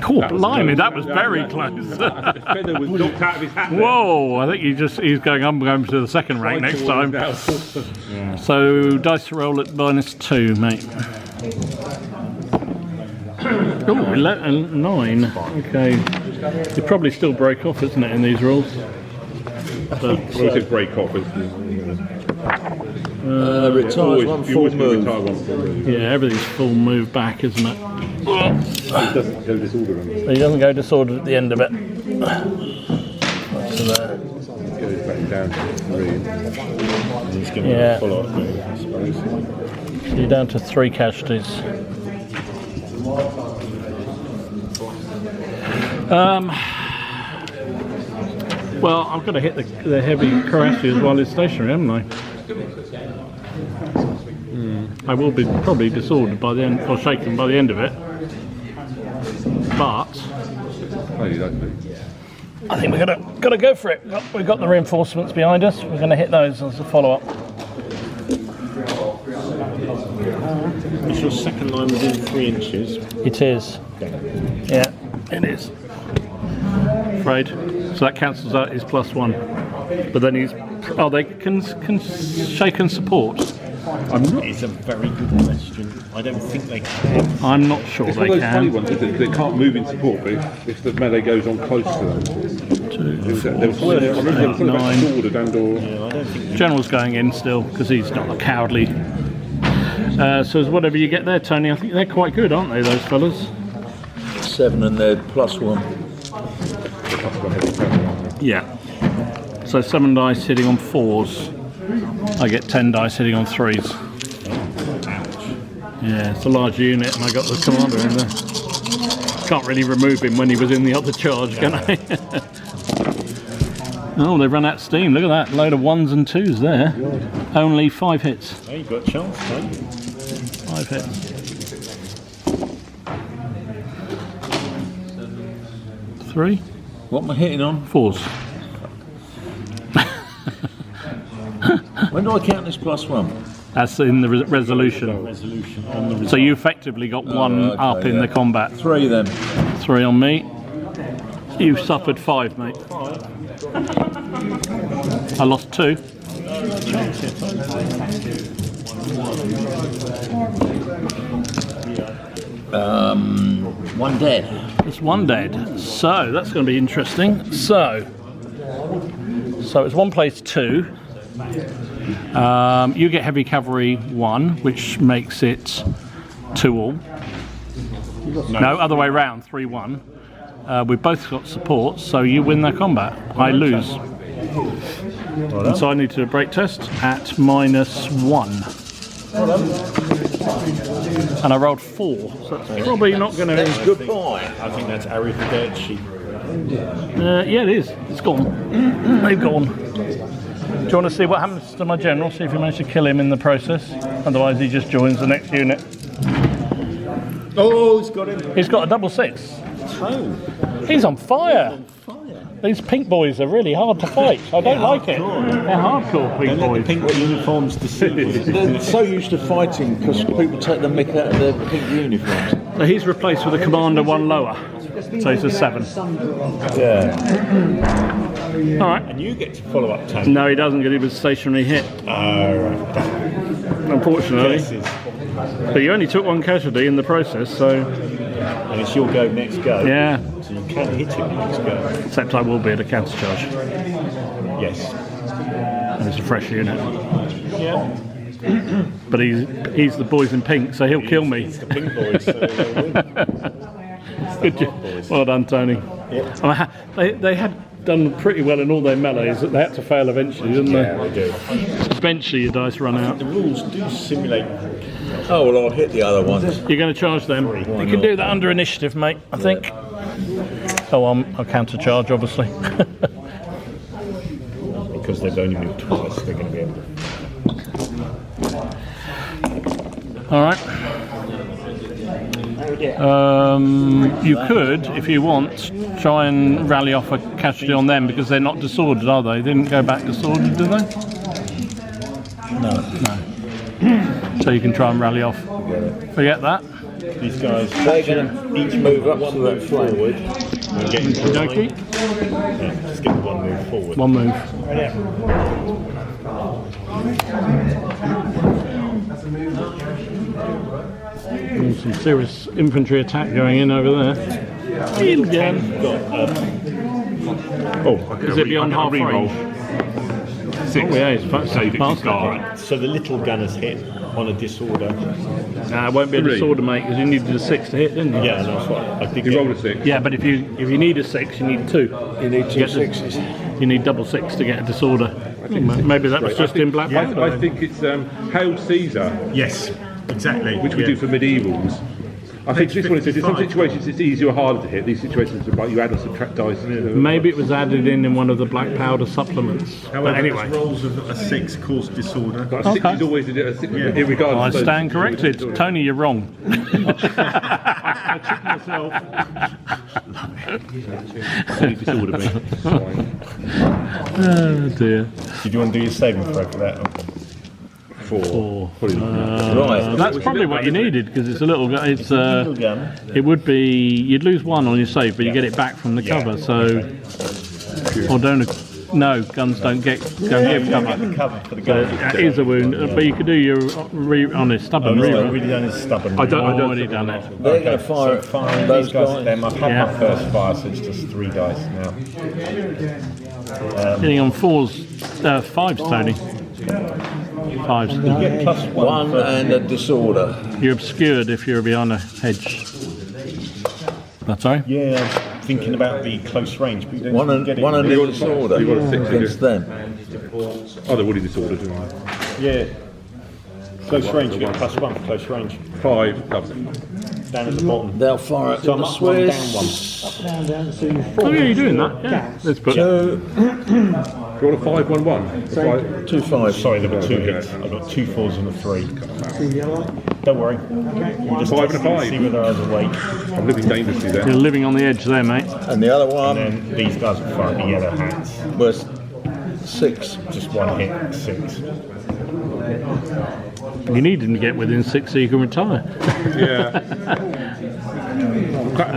Cool, blimey, that was very close. Feather was knocked out of his hat. Whoa, I think he's going, I'm going to the second rank next time. So dice to roll at minus 2, mate. Oh, 11, 9. Okay. You probably still break off, isn't it, in these rolls? But, Always did break off. Retires one full move. yeah, everything's full move back, isn't it? It doesn't go disorder on He doesn't go disordered at the end of it. So there. It goes back down to 3. He's going Yeah. to follow up, I suppose. So you're down to 3 casualties. Well, I've got to hit the heavy cuirassiers while it's stationary, haven't I? I will be probably disordered by the end, or shaken by the end of it. But I think we're gonna go for it. We've got the reinforcements behind us. We're gonna hit those as a follow-up. Is your second line within 3 inches? It is. Yeah, it is. Afraid. So that cancels out his +1. But then he's. Oh, they can shake and support. It's a very good question. I don't think they can. I'm not sure It's they one of those funny can. ones, isn't it? They can't move in support, but if the melee goes on close to them. 2, There was 4, something 6, 8, 9. sword and or Yeah, I don't think. General's going in still because he's not cowardly. So it's whatever you get there, Tony. I think they're quite good, aren't they, those fellas? 7 and they're +1. Yeah. So 7 dice hitting on 4s. I get 10 dice hitting on 3s. Yeah, it's a large unit, and I got the commander in there. Can't really remove him when he was in the other charge, can I? Oh, they've run out of steam. Look at that. Load of 1s and 2s there. Only 5 hits. Hey, you got a chance, mate. 5 hits. 3, What am I hitting on? 4s. When do I count this +1? That's in the resolution. Resolution on the So you effectively got 1 okay, up in yeah. the combat. 3 then. 3 on me. You've suffered 5, mate. I lost 2. One dead. There's 1 dead. So that's going to be interesting. So it's 1 plays 2. You get heavy cavalry 1, which makes it 2 all. No, other way round, 3-1. We've both got support, so you win the combat. I lose. And so I need to do a break test at -1. And I rolled 4, so that's probably not going to... Goodbye. I think that's arrivederci. Yeah, it is. It's gone. They've gone. Do you want to see what happens to my general? See if you manage to kill him in the process. Otherwise, he just joins the next unit. Oh, he's got him. He's got a +6. Oh, He's on fire. These pink boys are really hard to fight. I don't like it. They're hardcore pink don't let boys. the pink uniforms deceive you. They're so used to fighting because people take the mick out of their pink uniforms. So he's replaced with a commander 1 lower. So he's a 7. Yeah. All right. And you get to follow up, Tony. No, he doesn't get him with a stationary hit, Right. unfortunately. Guesses. But you only took 1 casualty in the process, so And it's your go next go. yeah. So you can hit him next go. Except I will be at a counter charge. Yes. And it's a fresh unit. Yeah. But he's the boys in pink, so he'll kill me. It's the pink boys, so they'll win. Good job. Well done, Tony. They had done pretty well in all their melees. They had to fail eventually, didn't Yeah, they? they do. Eventually your dice run out. The rules do simulate. Oh, well, I'll hit the other ones. You're going to charge them. You can do that under initiative, mate, I think. Oh, I'll counter charge, obviously. Because they've only moved twice, they're going to be able to. All right. You could, if you want, try and rally off a casualty on them because they're not disordered, are they? They didn't go back disordered, did they? No. So you can try and rally off. Forget that. These guys, They're going to each move up to that forward. And get into the Okey. Yeah, just get one move forward. One move. Some serious infantry attack going in over there. In again. Is it beyond half range? 6. Oh yeah, it's Save it, past start. that. So the little gunners hit on a disorder. Nah, it won't be a 3. disorder, mate, because you needed a 6 to hit, didn't you? Yeah, that's what I did. You rolled a 6. Yeah, but if you need a 6, you need 2. You need two Get the- sixes. You need double 6 to get a disorder. Maybe that was just in black. I think it's Hail Caesar, Yes, exactly. which we do for medievals. I think this one is in some situations it's easier or harder to hit. These situations are like you add or subtract dice. Maybe it was added in one of the black powder supplements. However, But anyway, rolls of a 6 cause disorder. But a 6 is always a 6 regardless. I stand corrected. Tony, you're wrong. Silly disorder, mate. Oh dear. Did you want to do your saving throw for that? 4. Probably Right. That's probably what you needed because it's a little. It's Little gun. It would be you'd lose 1 on your save, but you get it back from the cover. So, or don't. No, guns don't give cover. The cover for the gun. That is a wound, but you could do your on a stubborn What reroll. I've really done is stubborn. I don't- I've already done it. They're going to fire So firing those these guys guys. at them. I've had Yeah. my first fire, so it's just 3 dice now. Hitting on 5s, Tony. 5s. Get plus 1. One and a disorder. You're obscured if you're behind a hedge. That's right. Yeah, I'm thinking about the close range. But you don't One and get it. a disorder You got a 6 against them. Oh, they're already disordered. Yeah. Close range, you get plus 1 for close range. 5 loves it. Down at the bottom. They'll fire at So I'm the up 1, down 1. Swiss. Oh yeah, you're doing that. Yeah. Let's put. You want a 5-1-1? 2 5. Sorry, there were 2 hits. I've got 2 4s and a 3. Don't worry. We'll just 5 and a test it, 5. see whether I was awake. I'm living dangerously there. You're living on the edge there, mate. And the other one And then these guys will fire at the yellow hats. was 6. Just 1 hit, 6. You need him to get within 6 so you can retire. Yeah.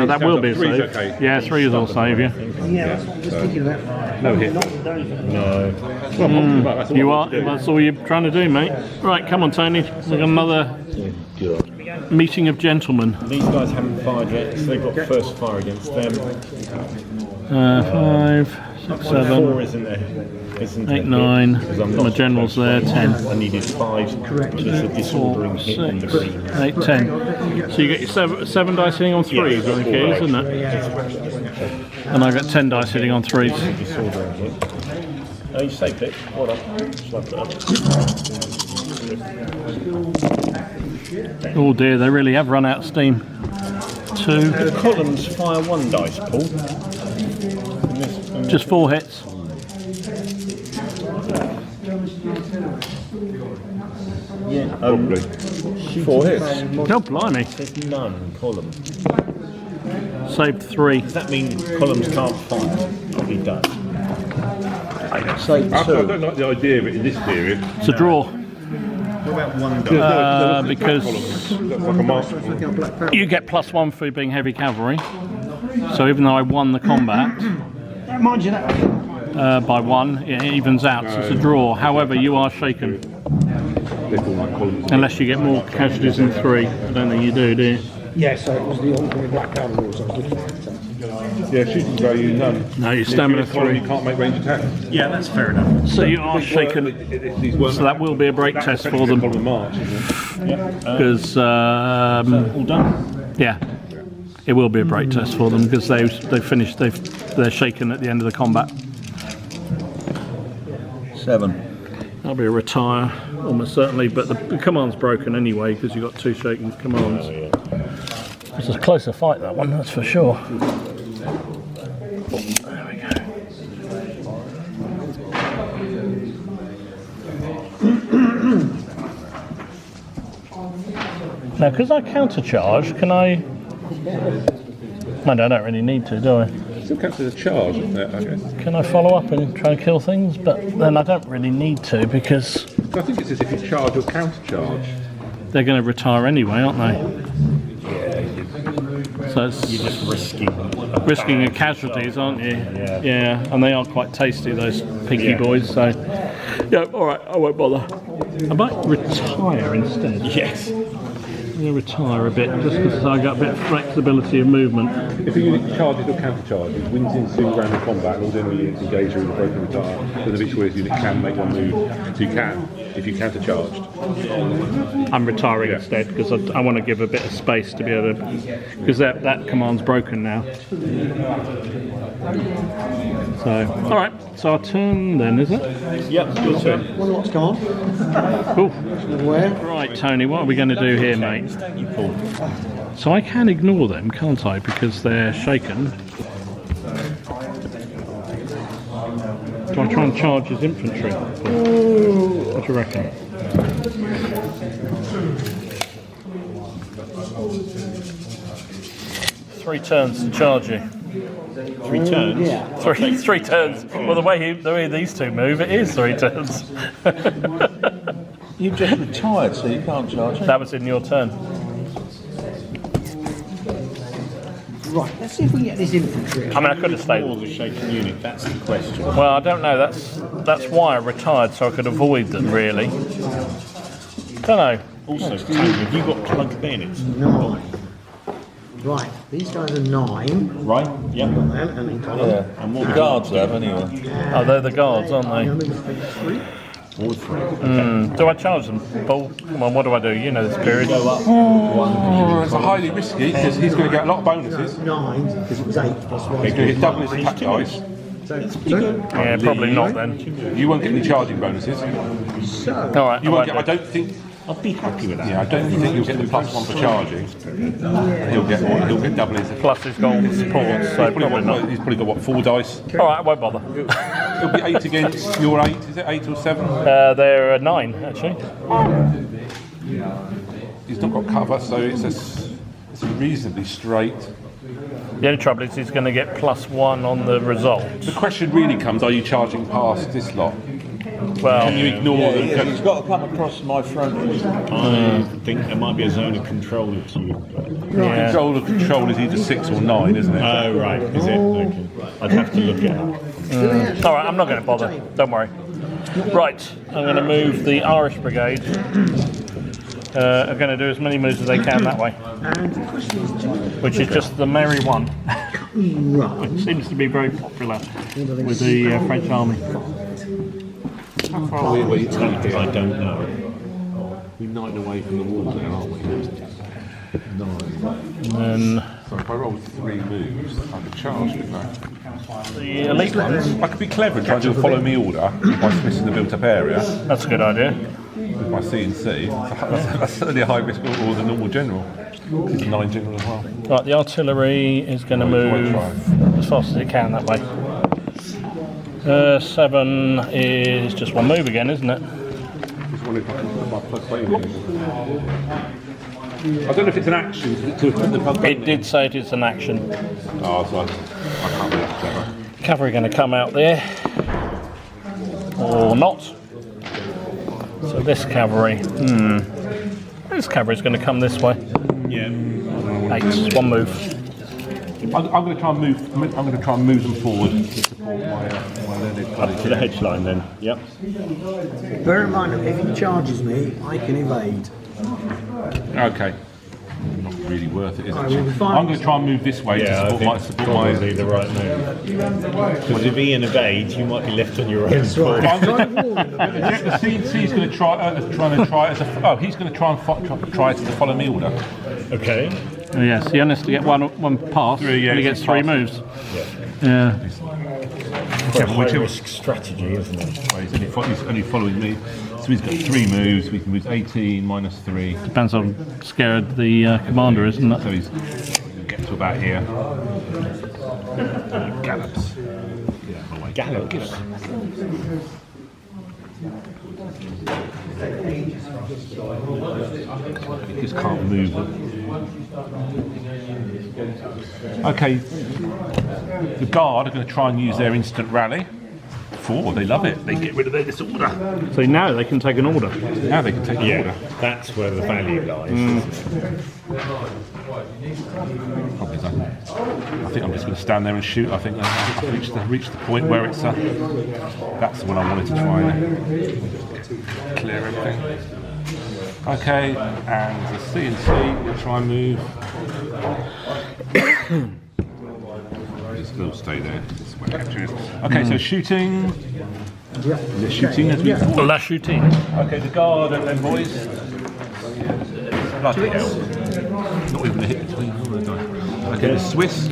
That will be a Three's save. okay. Yeah, 3 will save you. No hit. No. That's all You I are. want to do. That's all you're trying to do, mate. Right, come on, Tony. We've got another meeting of gentlemen. These guys haven't fired yet, so they've got first fire against them. 5, 6, 7, 4 isn't a 8, hit, 9. because I'm My not general's there. close 10. range. I needed 5, which is a disordering hit on the 6, green. 8, 10. So you get your 7 dice hitting on 3s, I think it is, isn't it? And I got 10 dice hitting on 3s. Disordering hit. Oh, you saved it. Well done. Shall I put it up? Oh dear, they really have run out of steam. 2, The columns fire 1 dice, Paul. just 4 hits. Yeah. Probably. 4 hits. Oh, blimey. There's none column. Saved 3. Does that mean columns can't fire? Probably does. Say I 2. don't like the idea of it in this period. It's a draw. What about 1 dice? Because That's like a march. you get +1 for being heavy cavalry. So even though I won the combat by 1, it evens out. So it's a draw. However, you are shaken. Little like columns. Unless you get more casualties than 3. I don't think you do you? Yeah, so it was the ordinary black powder rules I was looking at. Yeah, shooting value none. No, your If stamina you're in a column, 3. you can't make range attacks. Yeah, that's fair enough. So you are shaken. These weren't- So that will be a break test for Column them. march, isn't it? Because, All done. yeah, it will be a break test for them because they finished. They're shaken at the end of the combat. 7. That'll be a retire, almost certainly, but the command's broken anyway because you've got 2 shaken commands. It's a closer fight, that one, that's for sure. There we go. Now, because I countercharge, can I I don't really need to, do I? Still counts as a charge, isn't it, I guess? Can I follow up and try and kill things? But then I don't really need to because I think it's as if you charge or counter charge. they're going to retire anyway, aren't they? So it's You're just risking a casualties, aren't you? Yeah, and they are quite tasty, those pinky boys. So, yeah, all right, I won't bother. I might retire instead. Yes. I'm going to retire a bit just because I got a bit of flexibility of movement. If a unit charges or counter charges, wins in single round of combat, and all the enemy units engage with a broken retire, there's a victory where the unit can make one move. So you can, if you counter charged. I'm retiring instead because I want to give a bit of space to be able to, because that command's broken now. So, all right, so our turn then, is it? Yep, your turn. Wonder what's gone. Cool. Where? Right, Tony, what are we going to do here, mate? So I can ignore them, can't I? Because they're shaken. Do I try and charge his infantry? What do you reckon? Three turns to charge you. 3 turns. Yeah. Three turns. Well, the way these two move, it is 3 turns. You've just retired, so you can't charge it. That was in your turn. Right, let's see if we can get this infantry. I mean, I could have stayed. Or the shaken unit, that's the question. Well, I don't know. That's why I retired, so I could avoid them. Really. Don't know. Also, Tony, have you got plug bayonets? 9. Right, these guys are 9. Right, yep. And then column. Yeah, And the what guards have anyway. Oh, they're the guards, aren't they? Forward 3. Do I charge them, Paul? Come on, what do I do? You know this period. Oh, it's highly risky because he's going to get a lot of bonuses. 9, because it was 8 plus 1. He's going to get double his attack dice. Yeah, probably not then. You won't get any charging bonuses. All right. You won't get. I don't think. I'd be happy with that. Yeah, I don't think you'll get the +1 for charging. He'll get double his. Plus he's got all the support, so probably not. He's probably got what, 4 dice. All right, I won't bother. It'll be 8 against your 8. Is it 8 or 7? They're 9 actually. He's not got cover, so it's reasonably straight. The only trouble is he's going to get +1 on the result. The question really comes: are you charging past this lot? Well, Can you ignore them? Yeah, he's got to come across my front. I think there might be a zone of control to you. yeah. Control is either 6 or 9, isn't it? Oh, right, is it? Okay. I'd have to look at it. All right, I'm not going to bother. Don't worry. Right, I'm going to move the Irish Brigade. Are going to do as many moves as they can that way, And the question is, which is just the merry one. right. It seems to be very popular with the French army. How far away are you taking? I don't know. We're 9 away from the wall now, aren't we? 9. And So if I roll 3 moves, I could charge it now. the elite ones, I could be clever and try and do a follow me order by smithing the built up area that's a good idea. with my C&C. That's certainly a high risk or the normal general. He's a 9 general as well. Right, the artillery is going to move as fast as it can that way. 7 is just 1 move again, isn't it? Just wondering if I can put my plug button in. I don't know if it's an action to put the plug button It did say it is an action. Oh, so I can't be that clever. Cavalry going to come out there, or not. So this cavalry, this cavalry's going to come this way. Yeah. 8, 1 move. I'm going to try and move. I'm going to try and move them forward to support my learned Up to the hedge line then. Yep. Bear in mind, if he charges me, I can evade. Okay. Not really worth it, is it? I will be fine. I'm going to try and move this way Yeah, to I support think my. probably the right move. Because if Ian evades, you might be left on your own. That's right. The C&C is going to try as a. He's going to try and try it as a follow me order. Okay. Oh, yes, he only has to get one pass, and he gets 3 moves. Yeah. High risk strategy, isn't it? Well, he's only following me, so he's got 3 moves. We can move 18 minus 3. Depends on scared the commander, isn't it? So he's going to get to about here. Gallops. Gallops. He just can't move them. Okay, the guard are going to try and use their instant rally. 4, they love it. They get rid of their disorder. So now they can take an order. Now they can take an order. That's where the value lies. Probably done. I think I'm just going to stand there and shoot. I think I've reached the point where it's that's when I wanted to try and clear everything. Okay, and the CNC will try and move. Will stay there. Okay, so shooting. Yeah. Shooting as we thought. La shooting. Okay, the guard and then boys. Bloody hell. Not even a hit between all the dice. Okay, the Swiss.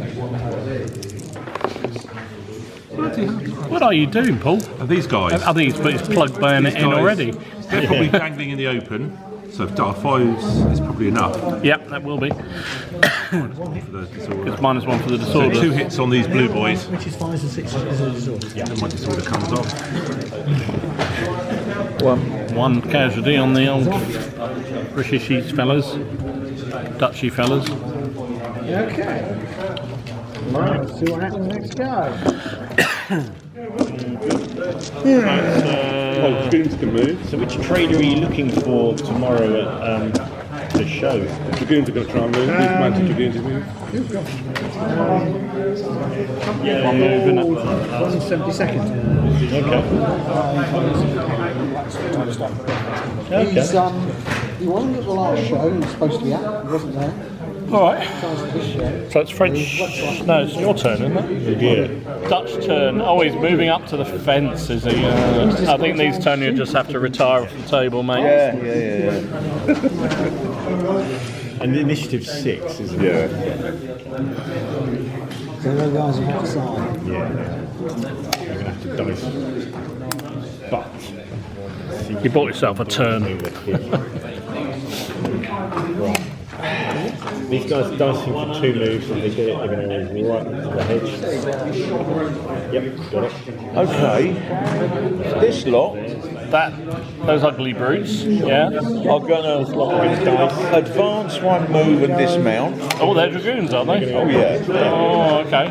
What are you doing, Paul? Are these guys? Are these? But it's plugged bayonet in already. They're probably dangling in the open. So -5 is probably enough. Yep, that will be. It's -1 for the So disorder. 2 hits on these blue boys. Which is 5s and 6s of disorder. Yeah, my disorder comes off. One casualty on the old Britishy fellas, Dutchy fellas. Okay. Right, let's see what happens next go. Dragoons can move. So which trader are you looking for tomorrow at the show? Dragoons are going to try and move. These mounted Dragoons move. One move in it. 172nd. Okay. He's, he wasn't at the last show, he was supposed to be at, he wasn't there. Alright. This show. So it's French. No, it's your turn, isn't it? Yeah. Dutch turn. Oh, he's moving up to the fence, is he? I think these Tony just have to retire off the table, mate. Yeah. And the initiative's 6, isn't it? Yeah. So those guys are outside. Yeah. You're going to have to dice. But You bought yourself a turn. Right. These guys are dicing for 2 moves, and they get it, they're going to move right into the hedge. Yep, got it. Okay. This lot Those ugly brutes, yeah. are going to advance 1 move and dismount. Oh, they're dragoons, aren't they? Oh yeah. Oh, okay.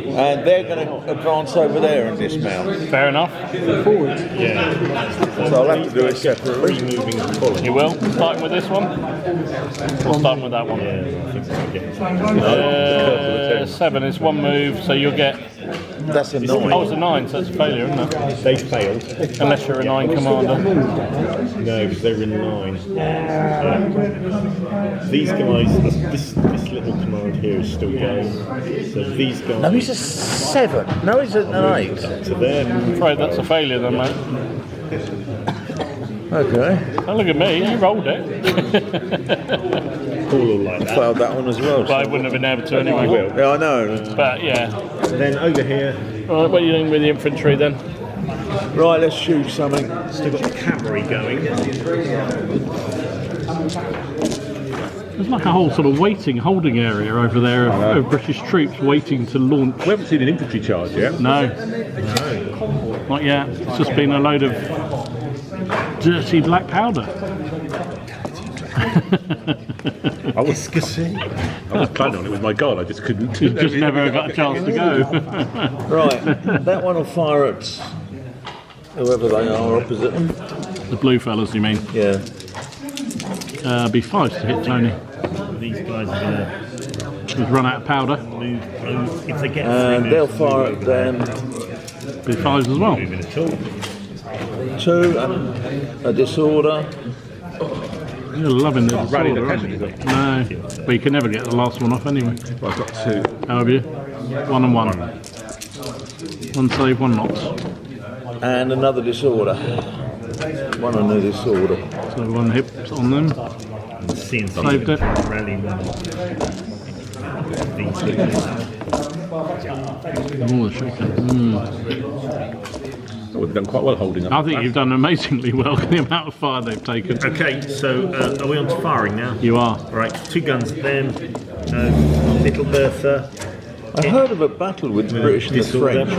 And they're going to advance over there and dismount. Fair enough. Forward. Yeah. So I'll have to do it separately. 3 moving and pulling. You will? Starting with this one? Or starting with that one? Yeah, I think so. 7 is 1 move, so you'll get... That's a 9. Oh, it's a 9, so it's a failure, isn't it? They failed. Unless you're a 9 commander. No, because they were in 9. These guys, this little command here is still going. So these guys. No, he's a 7. No, he's an 8. So they're. I'm afraid that's a failure then, mate. Okay. Oh, look at me, you rolled it. All like that. Failed that one as well. But I wouldn't have been able to anyway. Yeah, I know. But yeah. Then over here, Alright, what are you doing with the infantry then? Right, let's shoot something. still got the cavalry going. There's like a whole sort of holding area over there of British troops waiting to launch. We haven't seen an infantry charge yet. No. Not yet. It's just been a load of dirty black powder. I was planning on it with my god, I just couldn't. You just never got a chance to go. Right, that one will fire at whoever they are opposite them. The blue fellas, you mean? Yeah. Be 5 to hit Tony. These guys are going He's run out of powder. to move. If they get And they'll fire at them. Be 5s as well. moving at all. 2 and a disorder. You're loving the Rally the disorder, aren't you? peasants. No, but you can never get the last one off anyway. I've got 2. How have you? 1 and 1. 1 save, 1 not. And another disorder. 1 and a disorder. So 1 hit on them. Saved it. Rally one. These Oh, the shaker. Oh, we've done quite well holding up. I think you've done amazingly well with the amount of fire they've taken. Okay, so are we on to firing now? You are. Right, 2 guns at them. Little Bertha. I heard of a battle with the British and the Disorder. French.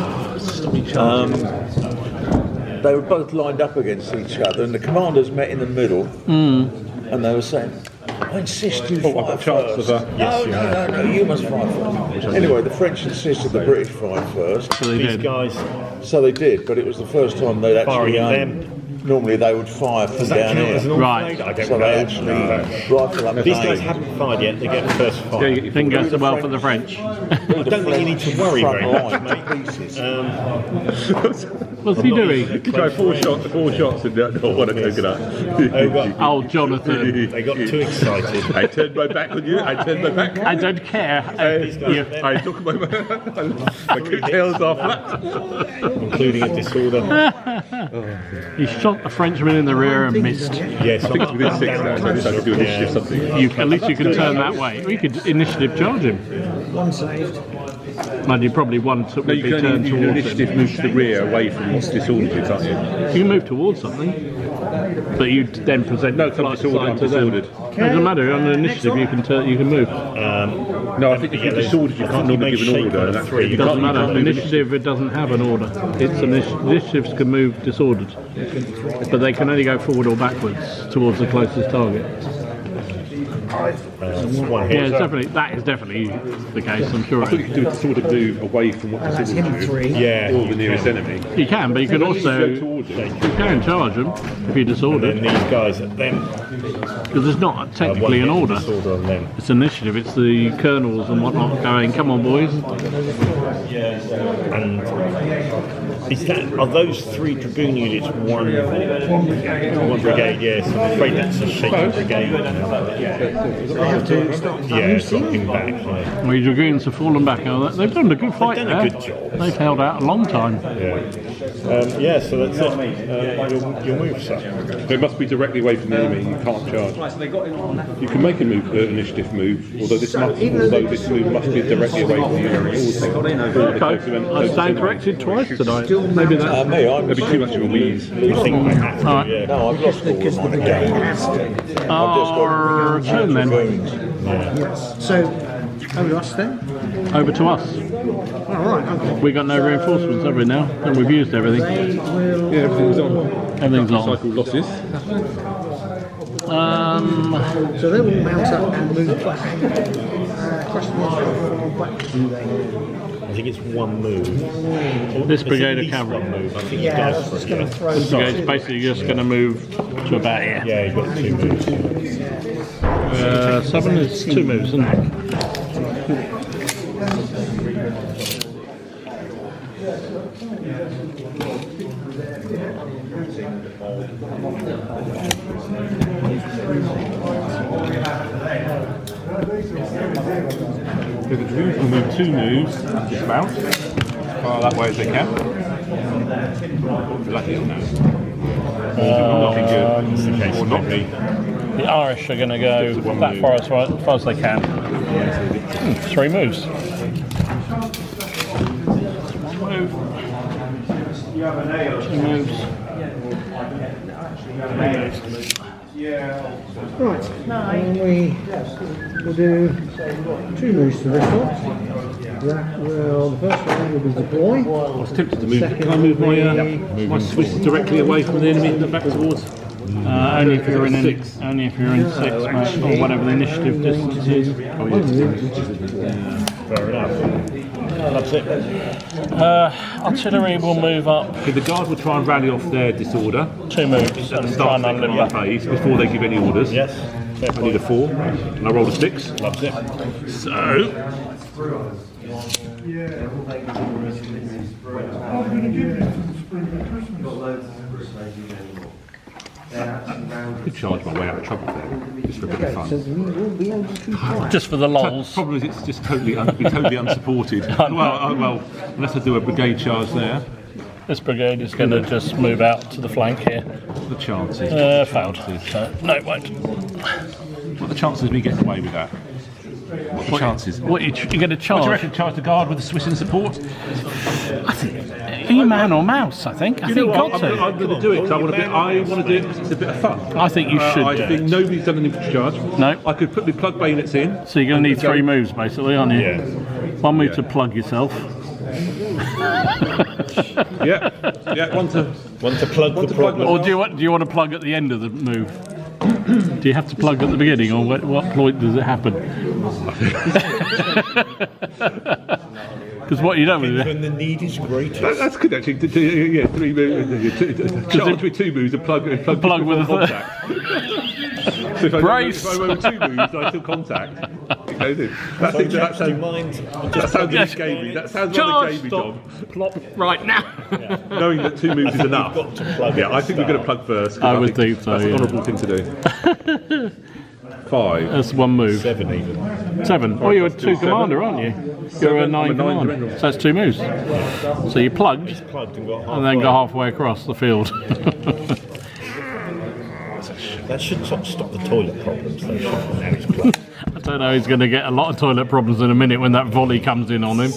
They were both lined up against each other, and the commanders met in the middle, and they were saying, I insist you Oh, I've got a chance first. of No, you must fight first. Anyway, the French insisted the British fight first. So they These did. guys So they did, but it was the first time they'd actually firing at aimed. them. Normally they would fire from Does that down count as an here. Right. enfilade? I don't So know. they actually rifle up These and guys aim. haven't fired yet. They get the first fire. Didn't go so well for the French. I don't think you need to worry very much, Front mate. line to pieces. What's he doing? You try 4 shots and not want to coconut. Oh, Jonathan. They got too excited. I turned my back on you. I turned my back. I don't care. I took my coattails off flat. Including a disorder. He shot the Frenchman in the rear and missed. Yes, I think it's within 6 now, so I could do initiative something. At least you can turn that way. We could initiative charge him. One saved. And you probably one would No, be you can turned only towards him. initiative move to the rear away from what's disordered, can't you? You can move towards something, but you then present. No, it's not disordered, I'm to them. disordered. It doesn't matter. On the initiative, you can you can move. No, I think if you're disordered, you can't normally give an order. And that's It doesn't matter. Initiative, it doesn't have an order. It's initiatives can move disordered, but they can only go forward or backwards towards the closest target. one Yeah, hit. that is definitely the case. I'm sure. I thought you could do a disordered move away from what That's disordered him move. 3. Yeah, Or the nearest enemy. You can, but you can also Go towards them. you can charge them if you're Then disordered, these guys at them. because it's not technically an one hit order. disorder on them. It's initiative. It's the colonels and whatnot going. Come on, boys. And are those 3 dragoon units one brigade? Yes, I'm afraid that's a shaky brigade. They have to start Yeah, dropping back. Yeah. Well, your dragoons have fallen back. They've done a good fight done a there. good job. They've held out a long time. Yeah, so that's it. Your move, sir. They must be directly away from the enemy. You can't charge. You can make a move, initiative move, although this move must be directly away from the enemy. Okay, I stand corrected twice tonight. Maybe that's Me, I'm That'd be too much of a wheeze. I think we have to, Alright. yeah. No, I've lost all Because of the mine brigade again. has to. our turn then. Yes. So, over to us then? Over to us. Alright, okay. We got no reinforcements, have we now? And we've used everything. They will. Yeah, everything's on. Everything's on. Cycle losses. So they will mount up and move back. Question is, how far back do they? I think it's one move. This It's brigade at of least cavalry. one move. I think Yeah, I you was guys just going to throw This brigade's basically just going to move to about here. Yeah, you've got 2 moves. 7 is 2 moves, isn't it? The dragoons will move 2 moves, just about, as far that way as they can. Lucky or no? Looking good. Or not me. The Irish are going to go that far as they can. 3 moves. Two moves. Right, and we will do 2 moves to this one. That will, the first one will be deploy. I was tempted to move. Can I move my Swiss directly away from the enemy and back towards? Only if you're in 6, mate, or whatever the initiative distance is. Oh, yes. Fair enough. That's it. Artillery will move up Okay, the guard will try and rally off their disorder 2 moves at the and try start and of the unlimber. phase before they give any orders. Yes. I need a 4, and I rolled a 6. Loves it. So, I could charge my way out of trouble there, just for a bit of So fun. we will be able to fight. Just for the The lols. problem is it's just totally unsupported. well, unless I do a brigade charge there, This brigade is going to just move out to the flank here. the chances. Failed. So, no, it won't. What are the chances of me getting away with that? What are the chances? What, you're going to Do you charge? reckon charge the guard with the Swiss in support? Are you man or mouse, I think? I think got I'm to. going to do it because I want to do it because it's a bit of fun. I think you should I do think it. nobody's done an infantry charge. No. I could put my plug bayonets in. So you're going to need 3 moves, basically, aren't you? Yeah. One move to plug yourself. Yeah, one to One to plug the problem. Or do you want to plug at the end of the move? Do you have to plug at the beginning, or what point does it happen? Because what you don't do. When the need is greatest. That's good actually. Yeah, 3 moves. Charge with 2 moves and plug with a contact. So if Brace. I went with 2 moves, I still contact. Okay, that sounds like a gamey. That sounds like a gamey job. Plop right now. Knowing that 2 moves is enough. You've got to plug Yeah, I think we're going to plug first. I would think so. That's an Yeah. honourable thing to do. 5. That's 1 move. 7 even. 7. Oh, you're a 2 commander, aren't you? You're a 9 commander. general. So that's 2 moves. So you plugged Plugged and got half. and then go halfway across the field. That should stop the toilet problems. Though, now he's plugged. I don't know, he's going to get a lot of toilet problems in a minute when that volley comes in on him.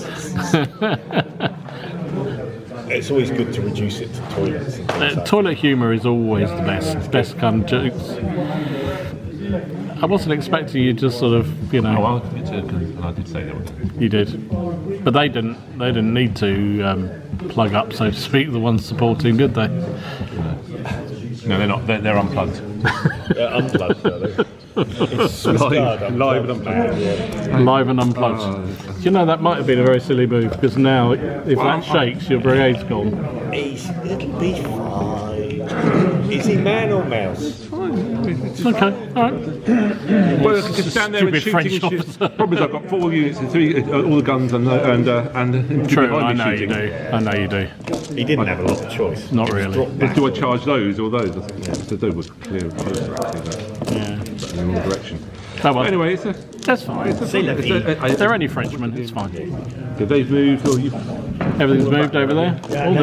It's always good to reduce it to toilets. And things like Toilet humour is always the best kind of jokes. I wasn't expecting you to sort of, Well, I did say that. you did, but they didn't need to plug up, so to speak. The ones supporting, did they? No, they're not. They're unplugged. unplugged, are they? It's Live and unplugged. Yeah. Live and unplugged. Do you know that might have been a very silly move, because now if that shakes, your brigade's gone. It'll be fine. Is he man or mouse? Okay, all right. Well, I can just stand there and Stupid French shooting. officer. Problem is, I've got 4 units and 3, all the guns and True, behind I me know you shooting. do. I know you do. He didn't have a lot of choice. Not really. But do I charge those or those? I think to do was clear closer actually. Yeah. But in the wrong direction. Oh, well, Anyway, that's fine. They're only Frenchmen. It's fine. Did they've moved or you? Everything's moved over there. All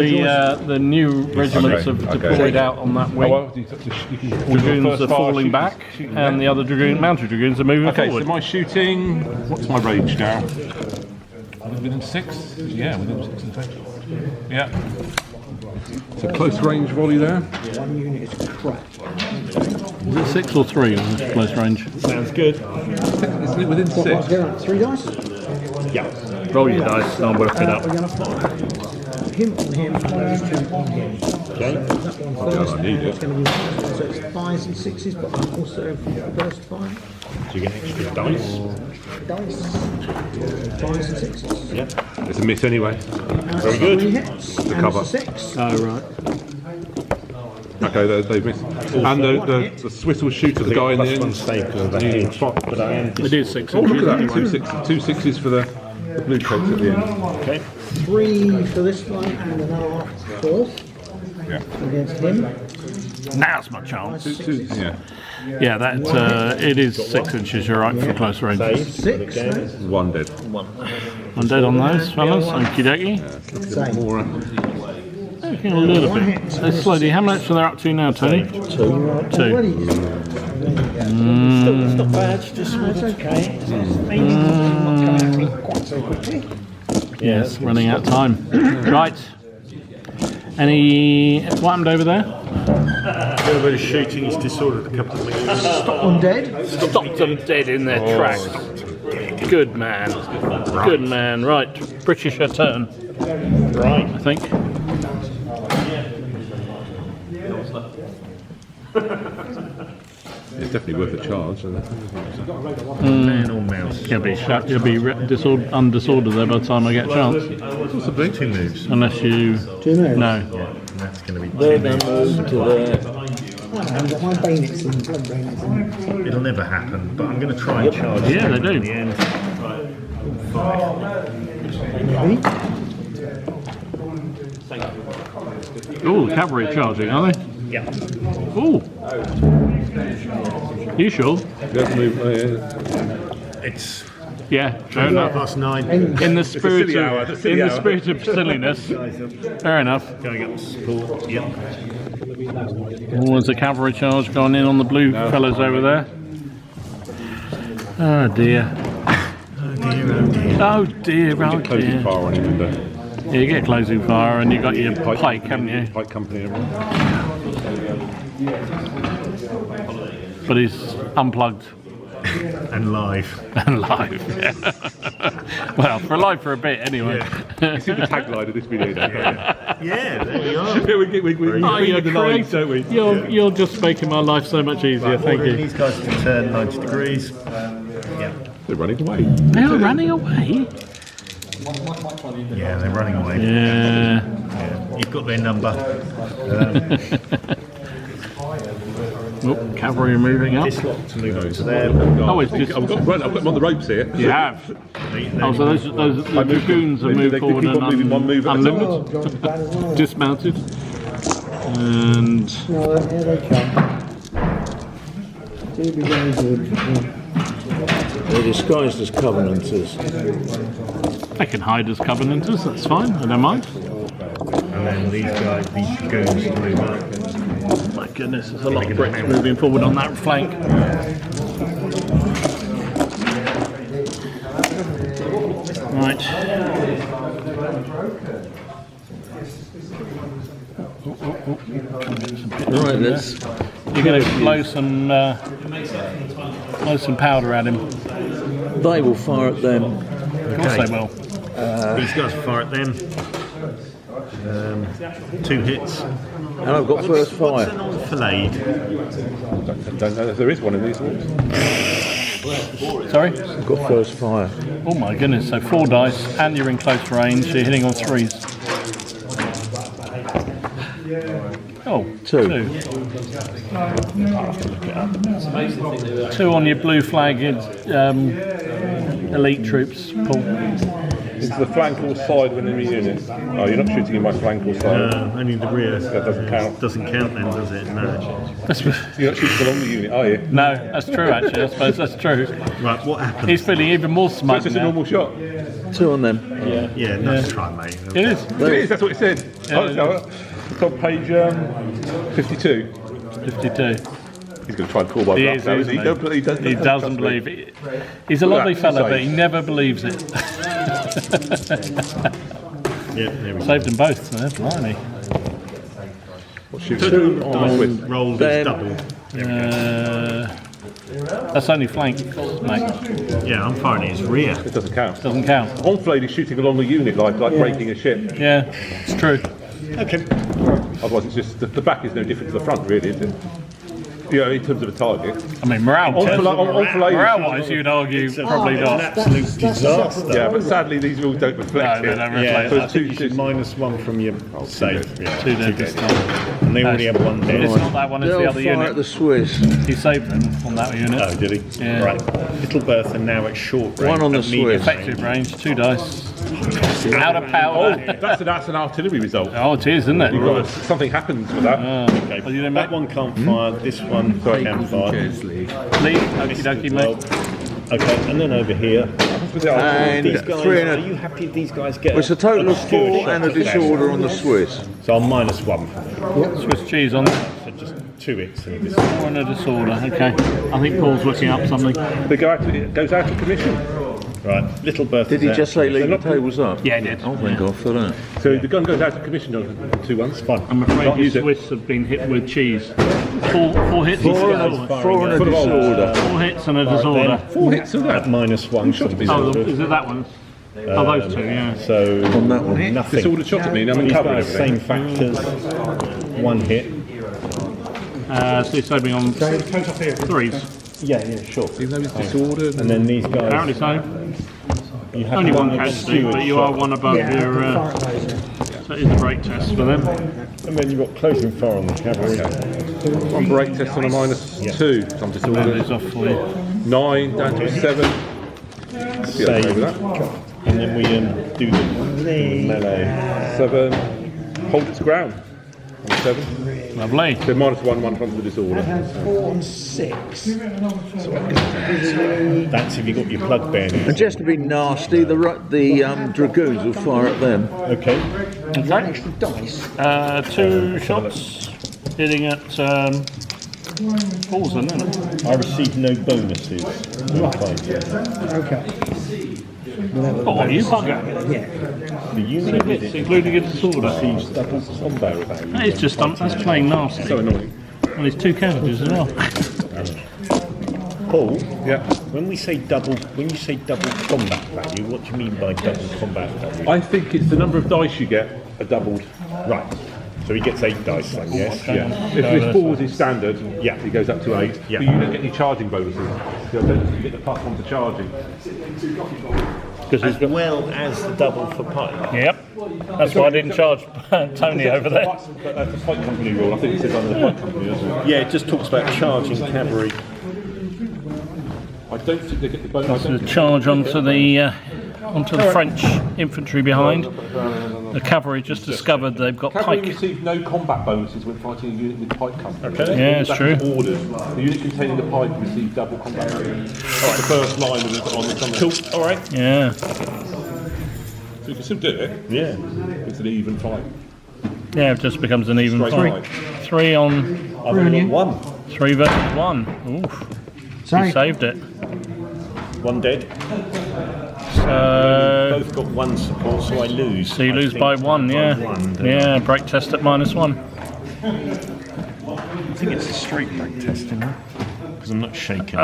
the new regiments have deployed out on that wing. Dragoons are falling back, and the other mounted dragoons are moving Okay, forward. so my shooting. What's my range now? Within 6? Yeah, within 6 in fact. Yeah. So close range volley there. One unit is crap. Is it 6 or 3 on this close range? Sounds good. Isn't it within 6? What's going on? 3 dice? Yeah. Roll your dice, and I'll work it up. We're going to fire. Him on him, and those 2 on him. Okay. That one first. I need it. It's going to be so it's 5s and 6s, but also first 5 So you get extra dice. dice. 5s and 6s. Yeah. It's a miss anyway. Very good. 3 hits. And cover. it's a 6. Oh, right. Okay, they've missed. And the Swiss shooter, the guy in the Plus end. 1 save because of the hedge. But I am It is 6 Oh, look inches at that. anyway. 2 6s for the blue coats at the end. okay. 3 for this one, and an half fourth Yeah. against him. Now's my chance. Yeah. Yeah, that it is 6 inches. You're right for close range. Save. 6. Again. 1 dead. I'm dead on those, fellas. Okie dokie. Same. More. Looking a little bit. So slowly, how much are they up to now, Tony? 2. Already. Still, it's not bad. Just That's okay. Quite so quickly. Yes, running out of time. Right. What happened over there? A little bit of shooting is disordered a couple of weeks. Stop on dead. Stopped them dead in their tracks. Good man. Good man. Right. British turn, Right. I think. It's definitely worth a charge. Isn't it? Man or mouse. You'll be undisordered there by the time I get a chance. Possibly. 2 moves. Unless you... 2 moves. No. And that's going to be 2 They're moves. going to move to there. I've got my bayonets and blood bayonets in. It'll never happen, but I'm going to try and charge. Yeah, they do. In the end. 5. Oh, the cavalry are charging, are they? Yeah. Oh. You sure? Let's move. It's Yeah, fair enough. +9. In the spirit silly hour, of the silly hour. silliness. Fair enough. Going up to support. Yep. Oh, there's a cavalry charge going in on the blue fellas over there. Oh dear. Oh dear, oh Closing dear. fire on him. Yeah, you get closing fire and you got your pike, haven't you? Pike company. Everyone. But he's unplugged And live. and live. Yeah. Well, for live for a bit anyway. You see the tagline of this video, don't you? Yeah, there we are. Yeah, we you're the lines, creative. don't we? You're just making my life so much easier. Thank you. These guys can turn 90 degrees. Yeah. They're running away. They're running away. Yeah, they're running away. Yeah. Yeah. You've got their number. Oh, cavalry are moving up. This lot to move over to there. Oh, it's just. I've got them on the ropes here. You have. Oh, so those the dragoons have moved they forward keep on and moving one move at a time. unlimited, dismounted, and No, here they come. Do be very good. They're disguised as Covenanters. they can hide as Covenanters. That's fine. I don't mind. And then these guys, these dragoons to move up. My goodness, there's a lot of Brits moving forward on that flank. Right. Right, let's. You're going to blow some powder at him. Of They will fire at them. course they will. These guys fire at them. 2 hits. And I've got first fire. Filleted. I don't know if there is one in these ones. Sorry? I've got first fire. Oh my goodness, so 4 dice and you're in close range, so you're hitting on 3s. Oh, 2. 2 on your blue flagged elite troops, Paul. Is the flank or side of an enemy unit? Oh, you're not shooting in my flank or side. Only the rear. That doesn't count. Doesn't count then, does it? No. You're not shooting along the unit, are you? No, that's true actually, I suppose that's true. Right, what happened? He's feeling even more So smug it's just a now. normal shot. 2 on them. Yeah, nice try, mate. It is. It is, that's what it said. It's on page 52. 52. He's going to try and call my He bluff is, now, isn't isn't he? he? He doesn't believe it. He's a lovely That's fella, safe. but he never believes it. Yeah, there we go. Saved them both, there, blimey. Shoot 2 on the Swiss. Roll Them. is double. That's only flank, mate. Yeah, I'm firing at his rear. It doesn't count. Doesn't count. Enfilade is shooting along the unit like breaking a ship. Yeah, it's true. Okay. Otherwise, it's just the back is no different to the front, really, is it? You know, in terms of a target. I mean, morale-wise, Enfilade you'd argue probably An not. absolute disaster. Yeah, but sadly, these rules don't reflect No, it. they don't Yeah, reflect I that. think you should -1 from your save. Yeah, 2 dead this time. And they already have 1 dead. It's not that one, it's the They'll other fire unit. at the Swiss. He saved them on that unit. Oh, did he? Yeah. Right. Little Bertha now at short range. 1 on the at medium Swiss. Effective range, 2 dice. Out of powder. That's an artillery result. Oh, it is, isn't it? You've got something happens with that. Okay. Well, you didn't That make- one can't fire. This one can fire. Leave. Okie dokie, mate. Okay, and then over here. And These guys, 3 and are a. you happy these guys get It's a total of 4 and a disorder on the Swiss. So I'm -1. Swiss cheese on it. So just 2 hits and a disorder. Or in a disorder, okay. I think Paul's looking up something. It goes out of commission. Right, Little Bertha. Did he just say leave the tables up? Yeah, he did. Oh, thank God for that. So the gun goes out of commission on 2 ones. Fine. I'm afraid Can't you use it. Swiss have been hit with cheese. Four hits. 4 and a disorder. 4 hits and a disorder. 4 hits of At that. -1 from Oh, disorder. is it that one? Oh, those 2, yeah. So On that one. nothing. Disorder shot at me and I'm These covering guys, same everything. factors. 1 hit. So he's saving on 3s. Yeah, sure. Even though it's disordered. And then these guys. Apparently so. You have Only one against casualty, Stewart but you are shot. one above your. So it is a break test for them. And then you've got closing fire on the cavalry. One break test on a -2. So I'm That disordered. is off for you. 9 down to a 7. Be okay with that. And then we do the melee. 7. Hold its ground. On 7. Lovely. So -1 from the disorder. 4 and 6. That's if you got your plug bearing. And just to be nasty, the dragoons will fire at them. Okay. Extra dice. 2 shots hitting at Paulson, isn't it? I received no bonuses. Okay. Oh, you bugger. Yeah. The unit with Hits, it including a disorder. receives double combo value. That is just that's playing nasty. So annoying. And there's 2 casualties as well. Paul, Yeah. when you say double combat value, what do you mean by double combat value? I think it's the number of dice you get a doubled. Right. So he gets 8 dice then, yes? Yeah. If his 4s is standard, Yeah. he goes up to 8. Yeah. But you don't get any charging bonuses. You don't get the +1 to charging. Because he's got. Well as the double for Pike. Yep. That's why I didn't charge Tony over there. That's the Pike Company rule. I think it says under the Pike Company, doesn't it? Yeah, it just talks about charging cavalry. I don't think they get the bonus. That's a charge onto the French infantry behind. The cavalry just discovered they've got Cavalry pike. receive no combat bonuses when fighting a unit with Pike Company. Okay. Yeah, it's true. Ordered. The unit containing the Pike receive double combat bonuses. That's the first line of it on the summary. Cool. All right. Yeah. So you can still do it. Yeah. It's an even fight. Yeah, it just becomes an even Straight fight. fight. 3 on I've only got 1. 3 versus 1. Oof. Sorry. He saved it. 1 dead. So, Both got 1 support, so I lose. so you I lose think. by 1, yeah. By 1, don't Yeah, break test at -1. I think it's a straight break test, isn't it? Because I'm not shaking.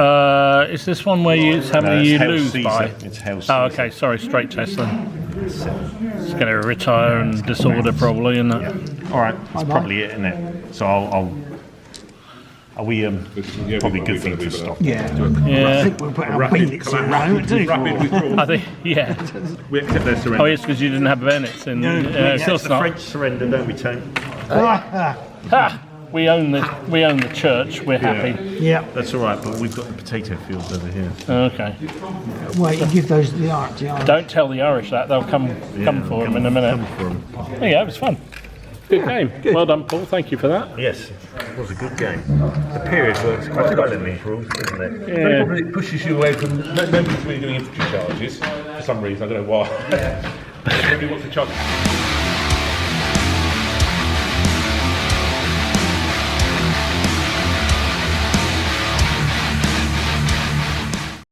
Is this one where you how many you Hell lose Caesar. by? It's Hell Oh, Caesar. okay, sorry, straight test then. It's going to retire and disorder probably, isn't it? All right, that's probably it, isn't it? So I'll are we probably good thing to stop? Yeah. I Yeah, think we'll put our bayonets in now, too. Rapid withdrawal. I think, yeah. We accept their surrender. Oh, yes, because you didn't have bayonets in. No, of that's course the not. French surrender, don't we, Tony? Ha! We own the church. We're happy. Yeah. That's all right, but we've got the potato fields over here. Okay. Wait, you give those to the art. Don't tell the Irish that. They'll come for him in a minute. Come for 'em. There you go. It was fun. Good game. Well done, Paul. Thank you for that. Yes, it was a good game. The period works quite well in these rules, doesn't it? Yeah. Probably it pushes you away from nobody's really doing infantry charges for some reason. I don't know why. Nobody wants to charge.